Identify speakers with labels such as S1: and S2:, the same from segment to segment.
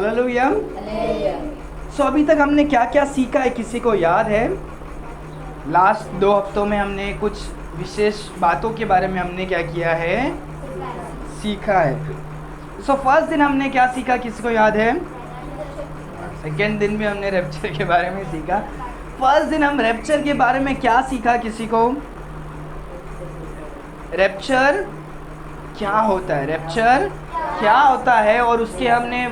S1: Hallelujah. सो अभी तक हमने क्या क्या सीखा है, किसी को याद है? लास्ट 2 हफ्तों में हमने कुछ विशेष बातों के बारे में हमने क्या किया है, सीखा है। सो फर्स्ट दिन हमने क्या सीखा, किसी को याद है? सेकेंड दिन भी हमने रैप्चर के बारे में सीखा। फर्स्ट दिन हम रैप्चर के बारे में क्या सीखा, किसी को? रैप्चर क्या होता है, रैप्चर क्या होता है, और उसके हमने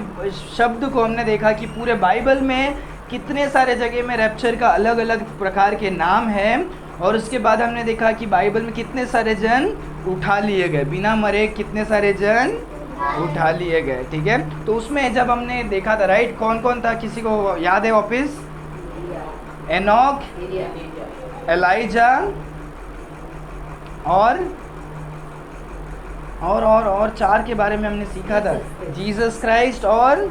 S1: शब्द को हमने देखा कि पूरे बाइबल में कितने सारे जगह में रैप्चर का अलग अलग प्रकार के नाम हैं। और उसके बाद हमने देखा कि बाइबल में कितने सारे जन उठा लिए गए, बिना मरे कितने सारे जन उठा लिए गए। ठीक है, तो उसमें जब हमने देखा था, राइट, कौन कौन था, किसी को याद है वापिस? एनोक, एलाइजा और 4 के बारे में हमने सीखा था, जीसस क्राइस्ट और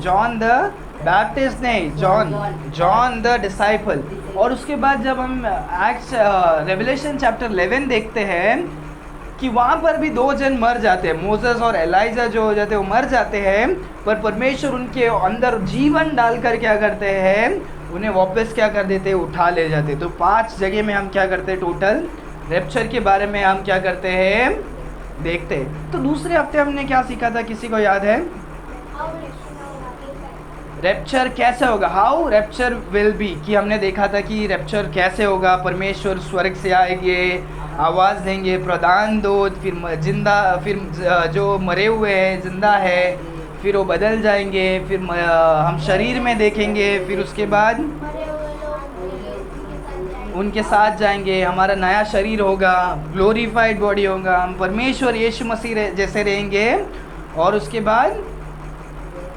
S1: जॉन द बैप्टिस्ट, नहीं, जॉन द डिसाइपल। और उसके बाद जब हम एक्ट्स रेवलेशन चैप्टर 11 देखते हैं कि वहाँ पर भी 2 जन मर जाते हैं, मोसेस और एलाइजा जो हो जाते हैं वो मर जाते हैं, पर परमेश्वर उनके अंदर जीवन डालकर क्या करते हैं, उन्हें वापस क्या कर देते हैं, उठा ले जाते हैं। तो 5 जगह में हम क्या करते हैं, टोटल रैप्चर के बारे में हम क्या करते हैं, देखते हैं। तो दूसरे हफ्ते हमने क्या सीखा था, किसी को याद है? रैप्चर कैसे होगा, हाउ रैप्चर विल बी, कि हमने देखा था कि रैप्चर कैसे होगा, परमेश्वर स्वर्ग से आएंगे, आवाज़ देंगे, प्रधान दूत, फिर जिंदा, फिर जो मरे हुए हैं जिंदा है, फिर वो बदल जाएंगे, फिर हम शरीर में देखेंगे, फिर उसके बाद उनके साथ जाएंगे, हमारा नया शरीर होगा, ग्लोरीफाइड बॉडी होगा, हम परमेश्वर यीशु मसीह जैसे रहेंगे, और उसके बाद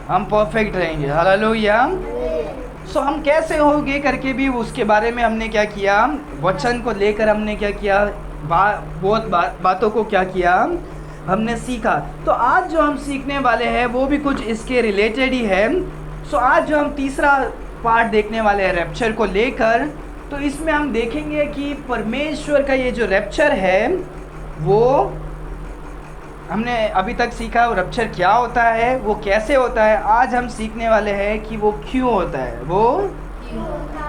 S1: हम परफेक्ट रहेंगे। हालेलुया। सो हम कैसे होंगे करके भी उसके बारे में हमने क्या किया, वचन को लेकर हमने क्या किया, बहुत बातों को क्या किया, हमने सीखा। तो आज जो हम सीखने वाले हैं वो भी कुछ इसके रिलेटेड ही है। सो आज जो हम तीसरा पार्ट देखने वाले हैं रैप्चर को लेकर, तो इसमें हम देखेंगे कि परमेश्वर का ये जो रैप्चर है वो हमने अभी तक सीखा, रैप्चर क्या होता है, वो कैसे होता है। आज हम सीखने वाले हैं कि वो क्यों होता है, वो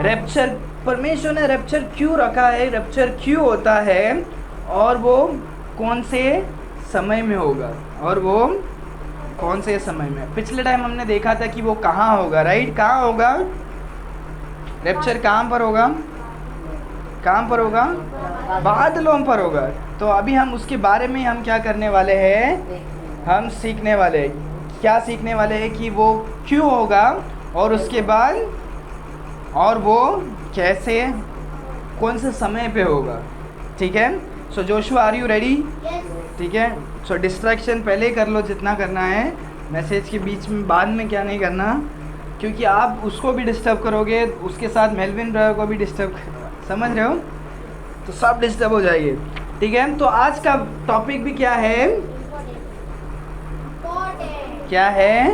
S1: रैप्चर, परमेश्वर ने रैप्चर क्यों रखा है, रैप्चर क्यों होता है, और वो कौन से समय में होगा, और वो कौन से समय में। पिछले टाइम हमने देखा था कि वो कहाँ होगा, राइट, कहाँ होगा रैप्चर, कहाँ पर होगा, कहाँ पर होगा, बादलों पर होगा। तो अभी हम उसके बारे में हम क्या करने वाले हैं, हम सीखने वाले हैं, क्या सीखने वाले हैं कि वो क्यों होगा, और उसके बाद और वो कैसे, कौन से समय पे होगा। ठीक है, सो जोशुआ, आर यू रेडी? ठीक है, सो डिस्ट्रैक्शन पहले कर लो जितना करना है, मैसेज के बीच में बाद में क्या नहीं करना, क्योंकि आप उसको भी डिस्टर्ब करोगे, उसके साथ मेलविन ब्रदर को भी डिस्टर्ब, समझ रहे हो, तो सब डिस्टर्ब हो जाएंगे। ठीक है, तो आज का टॉपिक भी क्या है, क्या है,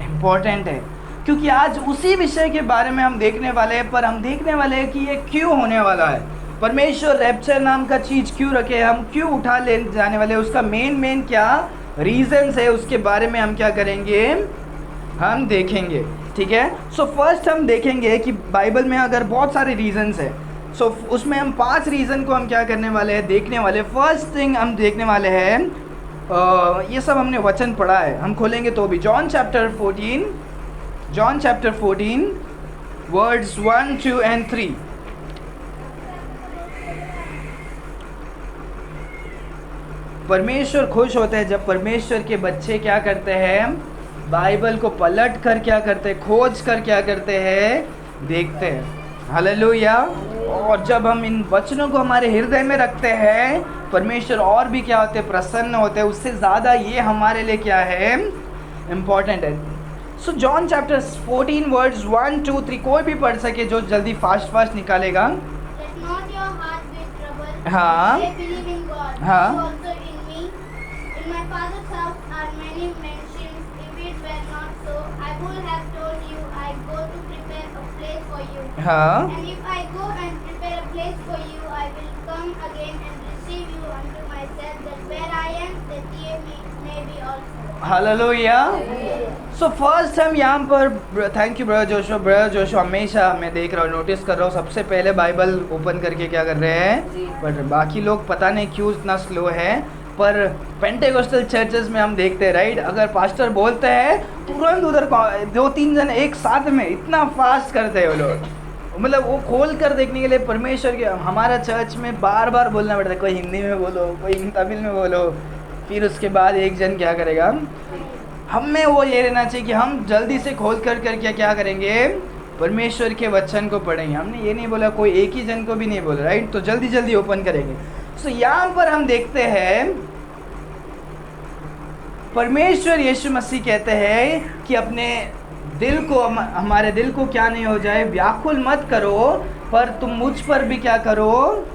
S1: इम्पोर्टेंट है, क्योंकि आज उसी विषय के बारे में हम देखने वाले हैं। पर हम देखने वाले हैं कि ये क्यों होने वाला है, परमेश्वर रैप्चर नाम का चीज़ क्यों रखे, हम क्यों उठा ले जाने वाले, उसका मेन क्या रीजंस है, उसके बारे में हम क्या करेंगे, हम देखेंगे। ठीक है, सो फर्स्ट हम देखेंगे कि बाइबल में अगर बहुत सारे रीजंस है, सो उसमें हम 5 रीज़न को हम क्या करने वाले हैं, देखने वाले। फर्स्ट थिंग हम देखने वाले हैं, ये सब हमने वचन पढ़ा है, हम खोलेंगे तो भी जॉन चैप्टर 14 वर्ड्स 1, 2 and 3। परमेश्वर खुश होते हैं जब परमेश्वर के बच्चे क्या करते हैं, बाइबल को पलट कर क्या करते हैं, खोज कर क्या करते हैं, देखते हैं। हालेलुया। और जब हम इन वचनों को हमारे हृदय में रखते हैं, परमेश्वर और भी क्या होते हैं, प्रसन्न होते हैं। उससे ज़्यादा ये हमारे लिए क्या है, इम्पॉर्टेंट है। सो जॉन चैप्टर 14 वर्ड्स 1, 2, 3, कोई भी पढ़ सके जो जल्दी फास्ट निकालेगा। हाँ हाँ, हाँ,
S2: And if I go and prepare a place for you, I will come again and receive you unto myself, that where I am, that ye may be also.
S1: Hallelujah. So first हम यहाँ पर, thank you brother जोशो हमेशा मैं देख रहा हूँ, notice कर रहा हूँ, सबसे पहले बाइबल ओपन करके क्या कर रहे हैं, बट बाकी लोग पता नहीं क्यों इतना स्लो है, पर पेंटेकोस्टल चर्चेस में हम देखते हैं राइट, अगर पास्टर बोलते हैं तुरंत उधर 2-3 जन एक साथ में इतना फास्ट करते हैं वो लोग, मतलब वो खोल कर देखने के लिए परमेश्वर के। हमारा चर्च में बार बार बोलना पड़ता है, कोई हिंदी में बोलो, कोई तमिल में बोलो, फिर उसके बाद एक जन क्या करेगा। हम में वो ये रहना चाहिए कि हम जल्दी से खोल कर क्या करेंगे, परमेश्वर के वचन को पढ़ेंगे। हमने ये नहीं बोला, कोई एक ही जन को भी नहीं बोला राइट, तो जल्दी जल्दी ओपन करेंगे। सो यहाँ पर हम देखते हैं परमेश्वर यीशु मसीह कहते हैं कि अपने दिल को, हमारे दिल को क्या नहीं हो जाए, व्याकुल मत करो, पर तुम मुझ पर भी क्या करो,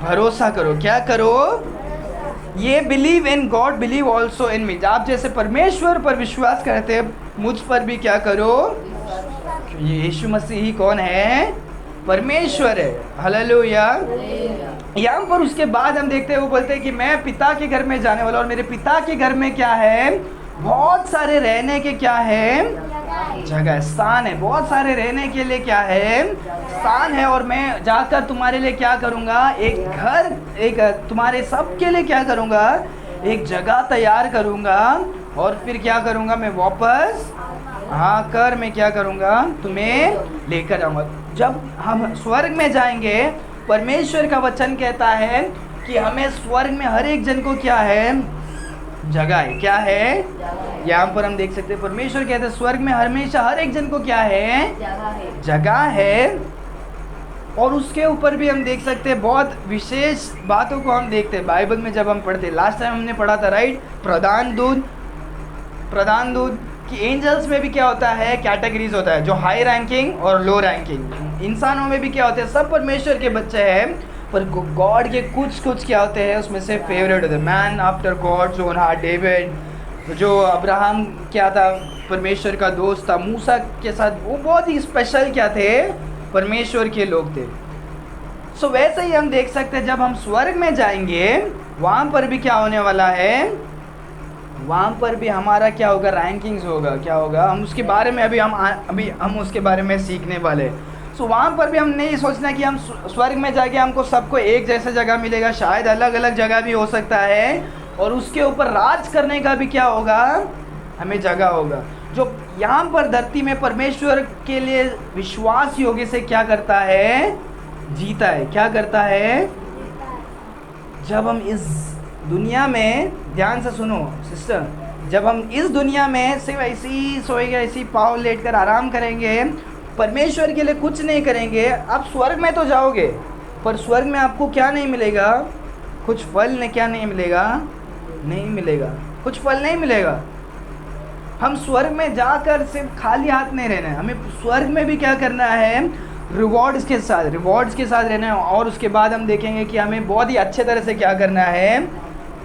S1: भरोसा करो। क्या करो, ये believe in God believe also in me. आप जैसे परमेश्वर पर विश्वास करते हैं, मुझ पर भी क्या करो। ये यीशु मसीह ही कौन है, परमेश्वर है। हालेलुया। यहाँ पर उसके बाद हम देखते हैं, वो बोलते हैं कि मैं पिता के घर में जाने वाला, और मेरे पिता के घर में क्या है, बहुत सारे रहने के क्या है, जगह, स्थान है, बहुत सारे रहने के लिए क्या है, स्थान है। और मैं जाकर तुम्हारे लिए क्या करूँगा, एक घर, एक तुम्हारे सबके लिए क्या करूँगा, एक जगह तैयार करूँगा, और फिर क्या करूँगा, मैं वापस आकर मैं क्या करूँगा, तुम्हें लेकर आऊँगा। जब हम स्वर्ग में जाएंगे, परमेश्वर का वचन कहता है कि हमें स्वर्ग में हर एक जन को क्या है, जगह है। क्या है, यहाँ पर हम देख सकते हैं परमेश्वर कहते हैं स्वर्ग में हमेशा हर एक जन को क्या है, जगह है। और उसके ऊपर भी हम देख सकते हैं बहुत विशेष बातों को हम देखते हैं बाइबल में जब हम पढ़ते हैं। लास्ट टाइम हमने पढ़ा था राइट, प्रधान दूत कि एंजल्स में भी क्या होता है, कैटेगरीज होता है, जो हाई रैंकिंग और लो रैंकिंग। इंसानों में भी क्या होते हैं, सब परमेश्वर के बच्चे हैं, पर गॉड के कुछ क्या होते हैं, उसमें से फेवरेट होते हैं। Man after God's own heart, David, जो अब्राहम क्या था, परमेश्वर का दोस्त था, मूसा के साथ वो बहुत ही स्पेशल क्या थे, परमेश्वर के लोग थे। सो वैसे ही हम देख सकते हैं जब हम स्वर्ग में जाएंगे, वहाँ पर भी क्या होने वाला है, वहाँ पर भी हमारा क्या होगा, रैंकिंग्स होगा। क्या होगा, हम उसके बारे में अभी हम उसके बारे में सीखने वाले हैं। सो वहाँ पर भी हम नहीं सोचना कि हम स्वर्ग में जाके हमको सबको एक जैसा जगह मिलेगा, शायद अलग अलग जगह भी हो सकता है, और उसके ऊपर राज करने का भी क्या होगा, हमें जगह होगा। जो यहाँ पर धरती में परमेश्वर के लिए विश्वास योग्य से क्या करता है, जीता है। क्या करता है, जब हम इस दुनिया में, ध्यान से सुनो सिस्टर, जब हम इस दुनिया में सिर्फ ऐसे ही सोएंगे, ऐसे ही पाँव लेट कर आराम करेंगे, परमेश्वर के लिए कुछ नहीं करेंगे, आप स्वर्ग में तो जाओगे, पर स्वर्ग में आपको क्या नहीं मिलेगा, कुछ फल ने क्या नहीं मिलेगा, नहीं मिलेगा, कुछ फल नहीं मिलेगा। हम स्वर्ग में जाकर सिर्फ खाली हाथ नहीं रहना है, हमें स्वर्ग में भी क्या करना है, रिवॉर्ड्स के साथ रहना है। और उसके बाद हम देखेंगे कि हमें बहुत ही अच्छे तरह से क्या करना है,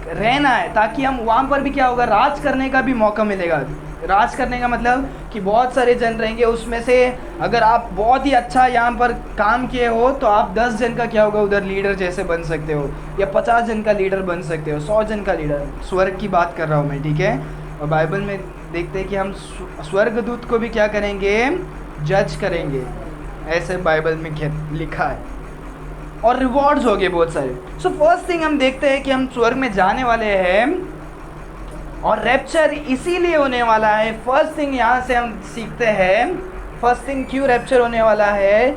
S1: रहना है, ताकि हम वहाँ पर भी क्या होगा, राज करने का भी मौका मिलेगा। राज करने का मतलब कि बहुत सारे जन रहेंगे, उसमें से अगर आप बहुत ही अच्छा यहाँ पर काम किए हो तो आप 10 जन का क्या होगा, उधर लीडर जैसे बन सकते हो, या 50 जन का लीडर बन सकते हो, 100 जन का लीडर। स्वर्ग की बात कर रहा हूँ मैं, ठीक है। और बाइबल में देखते हैं कि हम स्वर्गदूत को भी क्या करेंगे, जज करेंगे, ऐसे बाइबल में लिखा है। और रिवॉर्ड्स हो गए बहुत सारे। सो फर्स्ट थिंग हम देखते हैं कि हम स्वर्ग में जाने वाले हैं, और रैप्चर इसीलिए होने वाला है। फर्स्ट थिंग यहाँ से हम सीखते हैं, फर्स्ट थिंग क्यों रैप्चर होने वाला है,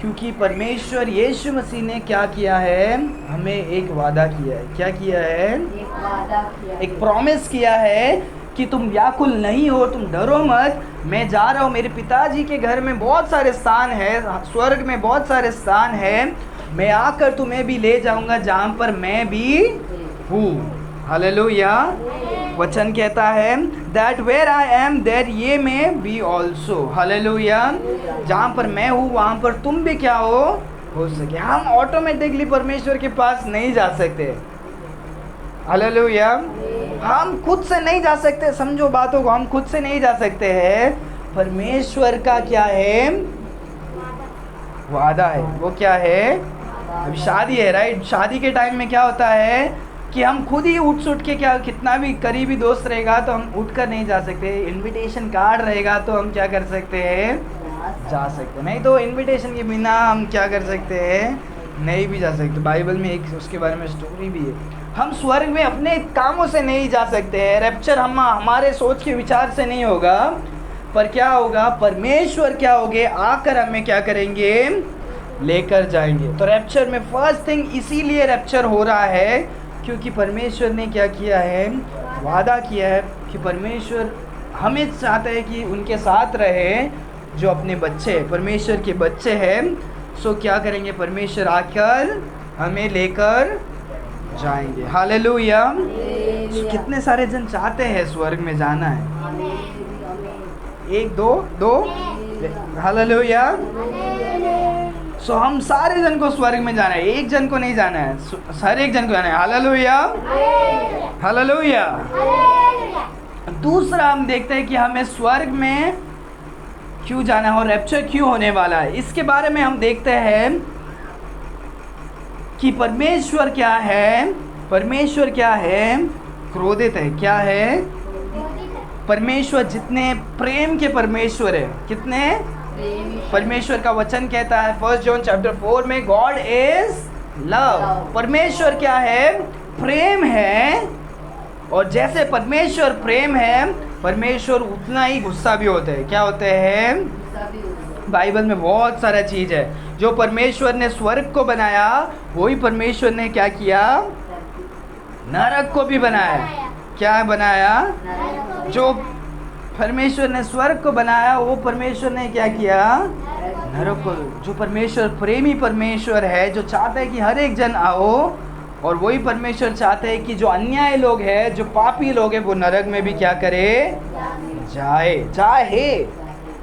S1: क्योंकि परमेश्वर यीशु मसीह ने क्या किया है, हमें एक वादा किया है। क्या किया है,
S2: एक वादा किया,
S1: एक प्रॉमिस किया है कि तुम व्याकुल नहीं हो, तुम डरो मत, मैं जा रहा हूँ, मेरे पिताजी के घर में बहुत सारे स्थान है, स्वर्ग में बहुत सारे स्थान है, मैं आकर तुम्हें भी ले जाऊंगा जहाँ पर मैं भी हूँ। हालेलुया। वचन कहता है that where I am there ये में बी ऑल्सो। हालेलुया। जहाँ पर मैं हूँ वहाँ पर तुम भी क्या हो सके। हम ऑटोमेटिकली परमेश्वर के पास नहीं जा सकते। हालेलुया। हम खुद से नहीं जा सकते, समझो बातों को, हम खुद से नहीं जा सकते हैं। परमेश्वर का क्या है, वादा है। वो क्या है, अभी शादी है राइट, शादी के टाइम में क्या होता है, कि हम खुद ही उठ सुट के क्या, कितना भी करीबी दोस्त रहेगा तो हम उठ कर नहीं जा सकते, इनविटेशन कार्ड रहेगा तो हम क्या कर सकते हैं, जा सकते, नहीं तो इनविटेशन के बिना हम क्या कर सकते हैं, नहीं भी जा सकते। बाइबल में एक उसके बारे में स्टोरी भी है। हम स्वर्ग में अपने कामों से नहीं जा सकते हैं, रैप्चर हम हमारे सोच के विचार से नहीं होगा, पर क्या होगा, परमेश्वर क्या होगे, आकर हमें क्या करेंगे, लेकर जाएंगे। तो रैप्चर में फर्स्ट थिंग इसीलिए रैप्चर हो रहा है क्योंकि परमेश्वर ने क्या किया है, वादा किया है कि परमेश्वर हमें चाहते हैं कि उनके साथ रहे जो अपने बच्चे हैं, परमेश्वर के बच्चे हैं। सो क्या करेंगे, परमेश्वर आकर हमें लेकर जाएंगे। हालेलुया। सो कितने सारे जन चाहते हैं स्वर्ग में जाना है, एक दो हालेलुया। सो हम सारे जन को स्वर्ग में जाना है, एक जन को नहीं जाना है, हर एक जन को जाना है। Hallelujah hallelujah. दूसरा हम देखते हैं कि हमें स्वर्ग में क्यों जाना है और रैप्चर क्यों होने वाला है। इसके बारे में हम देखते हैं कि परमेश्वर क्या है, परमेश्वर क्या है, क्रोधित है। क्या है, परमेश्वर जितने प्रेम के परमेश्वर है, कितने, परमेश्वर का वचन कहता है 1 जॉन चैप्टर 4 में, गॉड इज लव। परमेश्वर क्या है, प्रेम है। और जैसे परमेश्वर प्रेम है, परमेश्वर उतना ही गुस्सा भी होते हैं। क्या होते हैं, बाइबल में बहुत सारा चीज़ है। जो परमेश्वर ने स्वर्ग को बनाया वही परमेश्वर ने क्या किया, नरक को भी बनाया। क्या बनाया, जो परमेश्वर ने स्वर्ग को बनाया वो परमेश्वर ने क्या किया, नरक को। जो परमेश्वर प्रेमी परमेश्वर है, जो चाहता है कि हर एक जन आओ, और वही परमेश्वर चाहते हैं कि जो अन्याय लोग हैं, जो पापी लोग हैं, वो नरक में भी क्या करे, जाए,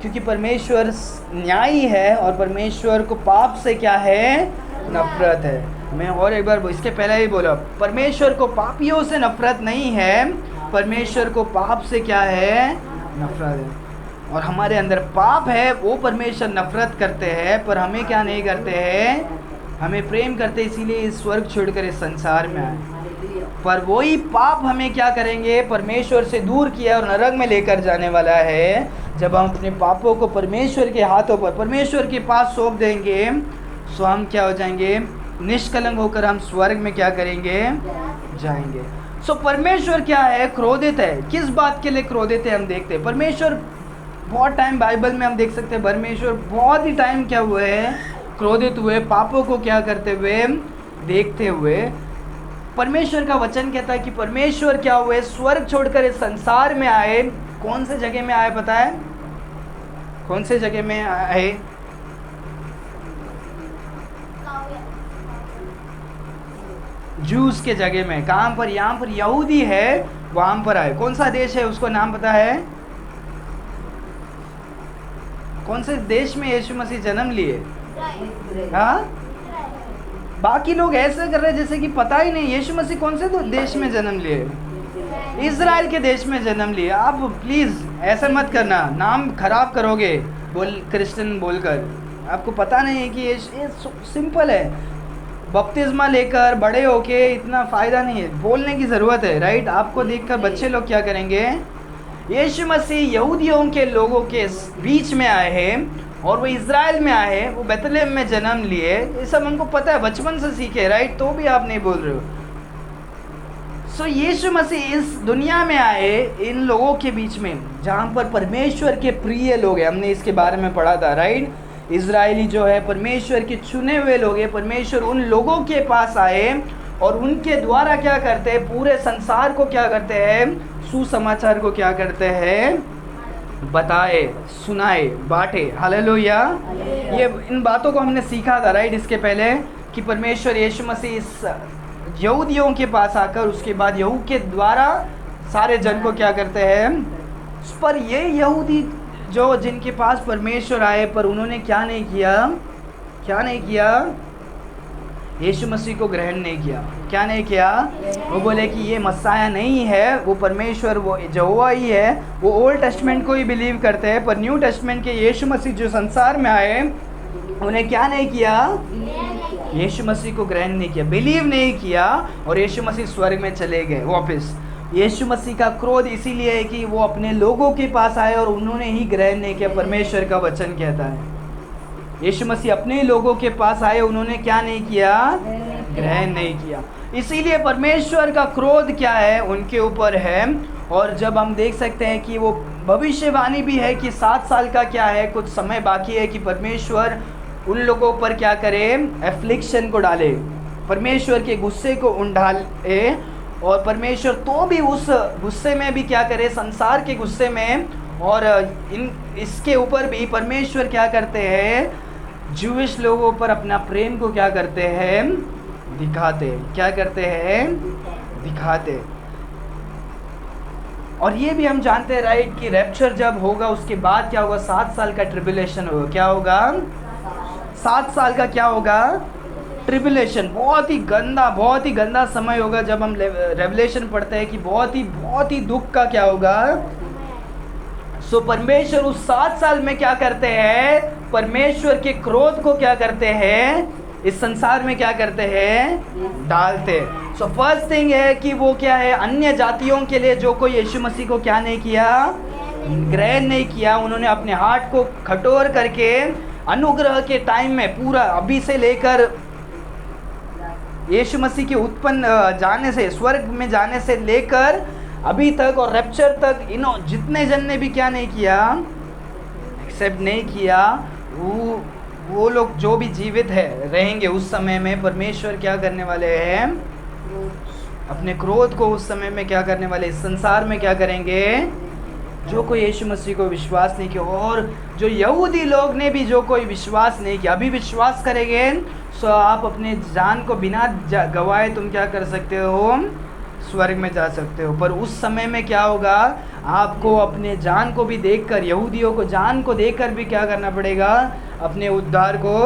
S1: क्योंकि परमेश्वर न्यायी है और परमेश्वर को पाप से क्या है, नफरत है। मैं और एक बार इसके पहले ही बोला, परमेश्वर को पापियों से नफरत नहीं है, परमेश्वर को पाप से क्या है, नफरत है। और हमारे अंदर पाप है, वो परमेश्वर नफरत करते हैं, पर हमें क्या नहीं करते हैं, हमें प्रेम करते, इसीलिए इस स्वर्ग छोड़कर इस संसार में आए। पर वही पाप हमें क्या करेंगे, परमेश्वर से दूर किया और नरक में लेकर जाने वाला है। जब हम अपने पापों को परमेश्वर के हाथों पर, परमेश्वर के पास सौंप देंगे, सो हम क्या हो जाएंगे, निष्कलंक होकर हम स्वर्ग में क्या करेंगे, जाएंगे। सो परमेश्वर क्या है, क्रोधित है। किस बात के लिए क्रोधित है, हम देखते हैं। परमेश्वर बहुत टाइम बाइबल में हम देख सकते हैं, परमेश्वर बहुत ही टाइम क्या हुए है, क्रोधित हुए, पापों को क्या करते हुए, देखते हुए। परमेश्वर का वचन कहता है कि परमेश्वर क्या हुए, स्वर्ग छोड़कर इस संसार में आए। कौन से जगह में आए पता है, कौन से जगह में आए, जूस के जगह में। कहाँ पर, यहाँ पर यहूदी है, वहाँ पर आए। कौन सा देश है उसको नाम पता है, कौन से देश में यीशु मसीह जन्म लिए, हाँ? बाकी लोग ऐसे कर रहे हैं जैसे कि पता ही नहीं यीशु मसीह कौन से देश में जन्म लिए, इज़राइल के देश में जन्म लिए। आप प्लीज़ ऐसा मत करना, नाम खराब करोगे क्रिश्चियन बोलकर। आपको पता नहीं है कि ये सिंपल है, बपतिस्मा लेकर बड़े होके इतना फ़ायदा नहीं है, बोलने की ज़रूरत है, राइट। आपको देखकर बच्चे लोग क्या करेंगे, यीशु मसीह यहूदियों के लोगों के बीच में आए हैं और वो इज़राइल में आए हैं, वो बेथलेहम में जन्म लिए। ये सब हमको पता है, बचपन से सीखे, राइट। तो भी आप नहीं बोल रहे हो। सो यीशु मसीह इस दुनिया में आए इन लोगों के बीच में जहाँ पर परमेश्वर के प्रिय लोग हैं। हमने इसके बारे में पढ़ा था, राइट। इज़राइली जो है परमेश्वर के चुने हुए लोग हैं। परमेश्वर उन लोगों के पास आए और उनके द्वारा क्या करते हैं, पूरे संसार को क्या करते हैं, सुसमाचार को क्या करते हैं, बताए, सुनाए, बांटे। हालेलुया। ये इन बातों को हमने सीखा था, राइट, इसके पहले, कि परमेश्वर यीशु मसीह इस यहूदियों के पास आकर उसके बाद यहूद के द्वारा सारे जन को क्या करते हैं। पर ये यहूदी जो जिनके पास परमेश्वर आए, पर उन्होंने क्या नहीं किया, क्या नहीं किया, यीशु मसीह को ग्रहण नहीं किया। क्या नहीं किया, वो बोले कि ये मसाया नहीं है, वो परमेश्वर, वो यहोवा ही है। वो ओल्ड टेस्टमेंट को ही बिलीव करते हैं, पर न्यू टेस्टमेंट के यीशु मसीह जो संसार में आए, उन्हें क्या नहीं किया, यीशु मसीह को ग्रहण नहीं किया, बिलीव नहीं किया, और यीशु मसीह स्वर्ग में चले गए वापस। यीशु मसीह का क्रोध इसीलिए है कि वो अपने लोगों के पास आए और उन्होंने ही ग्रहण नहीं किया। परमेश्वर का वचन कहता है यीशु मसीह अपने लोगों के पास आए, उन्होंने क्या नहीं किया? ग्रहण नहीं किया। इसीलिए परमेश्वर का क्रोध क्या है? उनके ऊपर है। और जब हम देख सकते हैं कि वो भविष्यवाणी भी है कि 7 साल का क्या है, कुछ समय बाकी है कि परमेश्वर उन लोगों पर क्या करे? एफ्लिक्शन को डाले, परमेश्वर के गुस्से को उंडाले। और परमेश्वर तो भी उस गुस्से में भी क्या करे? संसार के गुस्से में, और इसके ऊपर भी परमेश्वर क्या करते हैं? ज्यूइश लोगों पर अपना प्रेम को क्या करते हैं? दिखाते। क्या करते हैं? दिखाते। और ये भी हम जानते हैं राइट कि रैप्चर जब होगा उसके बाद क्या होगा? 7 साल का ट्रिबुलेशन होगा। क्या होगा? 7 साल का क्या होगा? ट्रिबुलेशन। बहुत ही गंदा समय होगा। जब हम रेवलेशन पढ़ते हैं कि बहुत ही दुख का क्या होगा? सो परमेश्वर उस 7 साल में क्या करते हैं? परमेश्वर के क्रोध को क्या करते हैं? इस संसार में क्या करते हैं? डालते। सो फर्स्ट थिंग है कि वो क्या है? अन्य जातियों के लिए जो कोई यीशु मसीह को क्या नहीं किया? ग्रहण नहीं किया। उन्होंने अपने हार्ट को कठोर करके अनुग्रह के टाइम में पूरा, अभी से लेकर यीशु मसीह के उत्पन्न जाने से, स्वर्ग में जाने से लेकर अभी तक और रैप्चर तक, जितने जन ने भी क्या नहीं किया? एक्सेप्ट नहीं किया। वो लोग जो भी जीवित है रहेंगे उस समय में, परमेश्वर क्या करने वाले हैं? अपने क्रोध को उस समय में क्या करने वाले? इस संसार में क्या करेंगे? जो कोई यीशु मसीह को विश्वास नहीं किया, और जो यहूदी लोग ने भी जो कोई विश्वास नहीं किया, अभी विश्वास करेंगे। सो आप अपने जान को बिना गवाए तुम क्या कर सकते हो? स्वर्ग में जा सकते हो। पर उस समय में क्या होगा? आपको अपने जान को भी देखकर, यहूदियों को जान को देखकर भी क्या करना पड़ेगा? अपने उद्धार को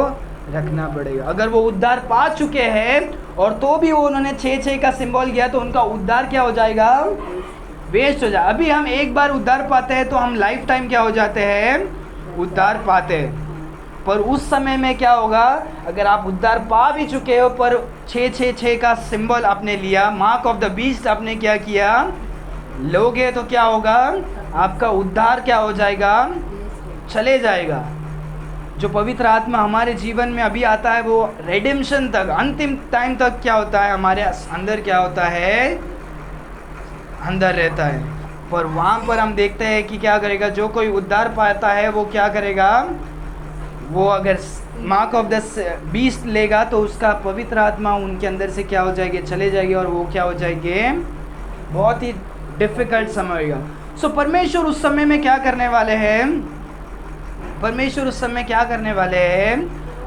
S1: रखना पड़ेगा। अगर वो उद्धार पा चुके हैं और तो भी वो उन्होंने 6-6 का सिंबल किया, तो उनका उद्धार क्या हो जाएगा? वेस्ट हो जाए। अभी हम एक बार उद्धार पाते हैं तो हम लाइफ टाइम क्या हो जाते हैं? उद्धार पाते हैं। पर उस समय में क्या होगा? अगर आप उद्धार पा भी चुके हो पर 666 का सिंबल आपने लिया, मार्क ऑफ द बीस्ट आपने क्या किया? लोगे, तो क्या होगा? आपका उद्धार क्या हो जाएगा? चले जाएगा। जो पवित्र आत्मा हमारे जीवन में अभी आता है वो रिडेम्पशन तक, अंतिम टाइम तक क्या होता है? हमारे अंदर क्या होता है? अंदर रहता है। पर वहाँ पर हम देखते हैं कि क्या करेगा? जो कोई उद्धार पाता है वो क्या करेगा? वो अगर मार्क ऑफ द बीस्ट लेगा तो उसका पवित्र आत्मा उनके अंदर से क्या हो जाएगी? चले जाएगी, और वो क्या हो जाएंगे? बहुत ही डिफ़िकल्ट समय होगा। सो परमेश्वर उस समय में क्या करने वाले हैं? परमेश्वर उस समय क्या करने वाले हैं?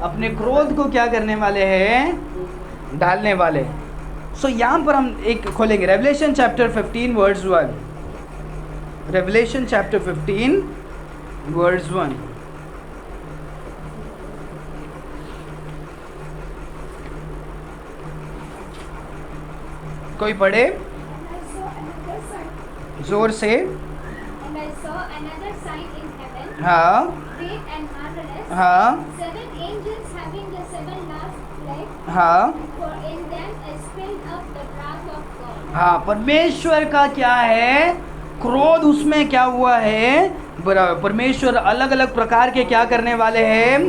S1: अपने क्रोध को क्या करने वाले हैं? डालने वाले। सो यहाँ पर हम एक खोलेंगे Revelation chapter 15 verse 1। Revelation chapter 15 verse 1। कोई पढ़े जोर से?
S2: And I saw another sign in heaven,
S1: हाँ
S2: great and marvelous,
S1: हाँ
S2: 7 angels having the 7 last plagues,
S1: हाँ
S2: for in them is filled up the wrath of God.
S1: हाँ। परमेश्वर का क्या है? क्रोध उसमें क्या हुआ है? बराबर। परमेश्वर अलग अलग प्रकार के क्या करने वाले हैं?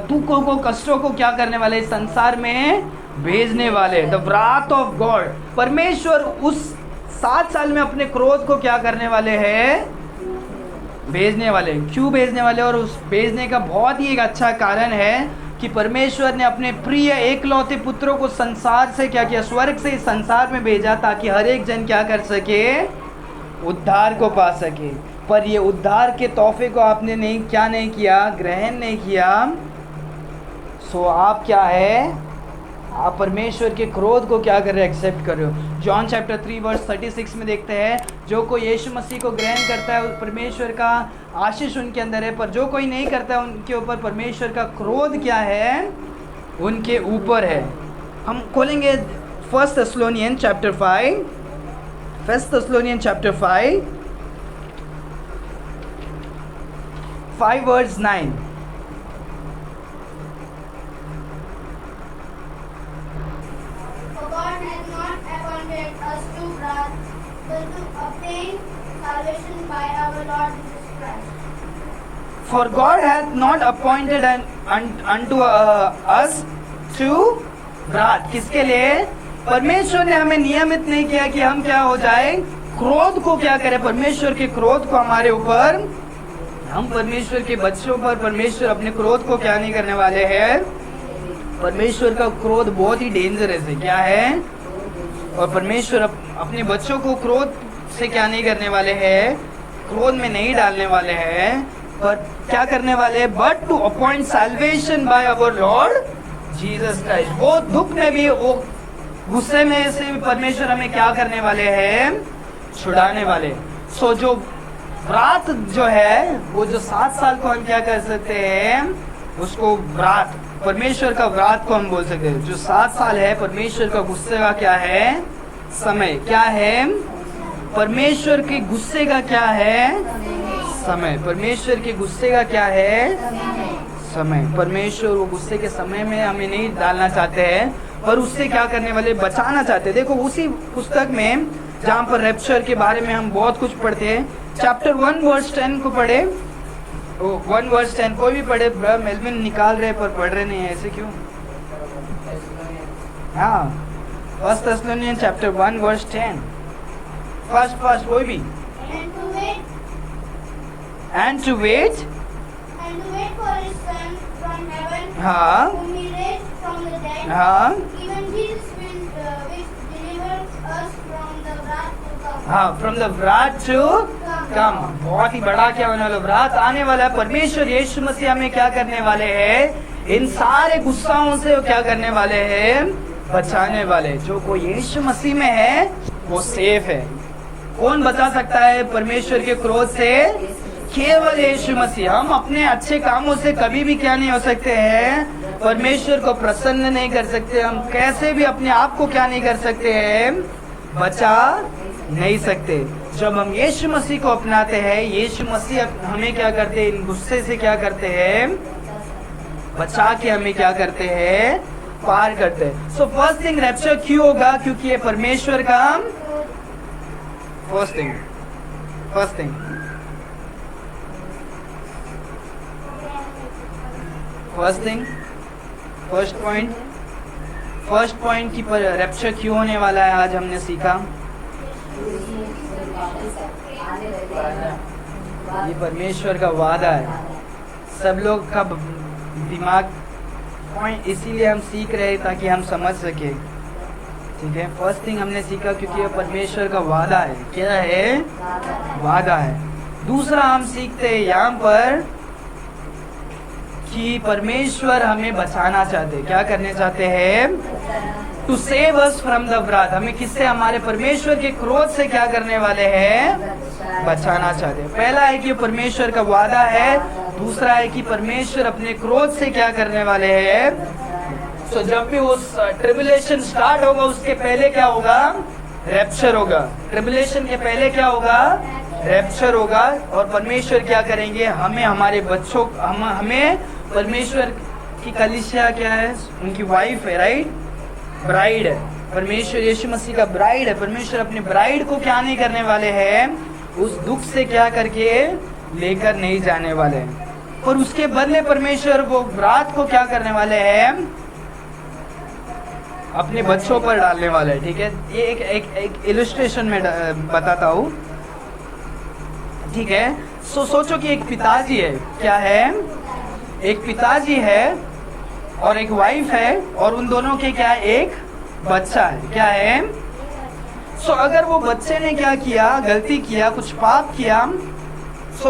S1: दुखों को, कष्टों को क्या करने वाले? संसार में भेजने वाले। The wrath of God. परमेश्वर उस 7 साल में अपने क्रोध को क्या करने वाले हैं? भेजने वाले। क्यों भेजने वाले? और उस भेजने का बहुत ही एक अच्छा कारण है कि परमेश्वर ने अपने प्रिय एकलौते पुत्रों को संसार से क्या किया? स्वर्ग से इस संसार में भेजा, ताकि हर एक जन क्या कर सके? उद्धार को पा सके। पर ये उद्धार के तोहफे को आपने नहीं किया? ग्रहण नहीं किया। सो आप क्या है? आप परमेश्वर के क्रोध को क्या कर रहे हो? एक्सेप्ट कर रहे हो। जॉन चैप्टर 3 वर्स 36 में देखते हैं, जो कोई यीशु मसीह को ग्रहण करता है परमेश्वर का आशीष उनके अंदर है, पर जो कोई नहीं करता है उनके ऊपर परमेश्वर का क्रोध क्या है? उनके ऊपर है। हम खोलेंगे 1 Thessalonians chapter 5। 1 Thessalonians chapter 5 verse 9।
S2: able to obtain salvation by our Lord Jesus Christ.
S1: For God hath not appointed unto us to wrath. किसके लिए? परमेश्वर ने हमें नियमित नहीं किया कि हम क्या हो जाए, क्रोध को क्या करें, परमेश्वर के क्रोध को हमारे ऊपर, हम परमेश्वर के बच्चों पर परमेश्वर अपने क्रोध को क्या नहीं करने वाले हैं। परमेश्वर का क्रोध बहुत ही डेंजरस है, क्या है, और परमेश्वर अपने बच्चों को क्रोध से क्या नहीं करने वाले हैं, क्रोध में नहीं डालने वाले हैं, पर क्या करने वाले हैं, but to appoint salvation by our Lord Jesus Christ. वो दुख में भी, वो गुस्से में से भी परमेश्वर हमें क्या करने वाले हैं, छुड़ाने वाले। सो जो व्रात जो है, वो जो 7 साल को हम क्या कर सकते हैं, उसको व्रात, परमेश्वर का व्रात को हम बोल सकते हैं। जो 7 साल है परमेश्वर का गुस्से का क्या है, समय क्या है, परमेश्वर के गुस्से का क्या है, समय, परमेश्वर के गुस्से का क्या है, समय। परमेश्वर वो गुस्से के समय में हमें नहीं डालना चाहते हैं, पर उससे क्या करने वाले, बचाना चाहते हैं। देखो उसी पुस्तक में जहाँ पर रैप्चर के बारे में हम बहुत कुछ पढ़ते हैं, चैप्टर 1 वर्स 10 को पढ़े, 1 वर्स 10 कोई भी पढ़े। मेलविन निकाल रहे पर पढ़ रहे नहीं है, ऐसे क्यों? हाँ, 1 Thessalonians चैप्टर 1 वर्स 10, फर्स्ट कोई भी।
S2: And to wait
S1: And to wait
S2: for his son from heaven,
S1: हाँ,
S2: whom he raised from the dead,
S1: हाँ,
S2: even Jesus which delivers us from the wrath to come.
S1: हाँ, from the व्राथ to come. बहुत ही बड़ा क्या होने वाला, व्राथ आने वाला है। परमेश्वर यीशु मसीह हमें क्या करने वाले हैं, इन सारे गुस्साओं से वो क्या करने वाले हैं, बचाने वाले। जो कोई यीशु मसीह में है वो सेफ है। कौन बचा सकता है परमेश्वर के क्रोध से? केवल यीशु मसीह। हम अपने अच्छे कामों से कभी भी क्या नहीं हो सकते हैं, परमेश्वर को प्रसन्न नहीं कर सकते। हम कैसे भी अपने आप को क्या नहीं कर सकते हैं, बचा नहीं सकते। जब हम यीशु मसीह को अपनाते हैं, यीशु मसीह हमें क्या करते हैं, इन गुस्से से क्या करते हैं, बचा के हमें क्या करते हैं, पार करते हैं। सो फर्स्ट थिंग, रैप्चर क्यों होगा? क्योंकि ये परमेश्वर का फर्स्ट थिंग फर्स्ट पॉइंट की रैप्चर क्यों होने वाला है, आज हमने सीखा। ये परमेश्वर का वादा है। सब लोग का दिमाग पॉइंट इसीलिए हम सीख रहे हैं ताकि हम समझ सके, ठीक है। फर्स्ट थिंग हमने सीखा क्योंकि ये परमेश्वर का वादा है। क्या है? वादा है। दूसरा हम सीखते हैं यहाँ पर कि परमेश्वर हमें बचाना चाहते, क्या करने चाहते हैं, to save us from the wrath. हमें किससे? हमारे परमेश्वर के क्रोध से क्या करने वाले हैं, बचाना चाहते हैं। पहला है कि परमेश्वर का वादा है, दूसरा है कि परमेश्वर अपने क्रोध से क्या करने वाले हैं। तो जब भी उस ट्रिबुलेशन स्टार्ट होगा उसके पहले क्या होगा, रैप्चर होगा। ट्रिबुलेशन के पहले क्या होगा, रैप्चर होगा। और परमेश्वर क्या करेंगे, हमें, हमारे बच्चों, हमें परमेश्वर की कलीसिया क्या है, उनकी वाइफ है, राइट, ब्राइड है। परमेश्वर यीशु मसीह का ब्राइड है। परमेश्वर अपने ब्राइड को क्या नहीं करने वाले हैं, उस दुख से क्या करके लेकर नहीं जाने वाले हैं। और उसके बदले परमेश्वर वो व्राथ को क्या करने वाले हैं, अपने बच्चों पर डालने वाले हैं, ठीक है। ये एक इलस्ट्रेशन में बताता हूँ, ठीक है। सोचो कि एक पिताजी है, क्या है, एक पिताजी है और एक वाइफ है, और उन दोनों के क्या, एक बच्चा है, क्या है। अगर वो बच्चे ने क्या किया, गलती किया, कुछ पाप किया,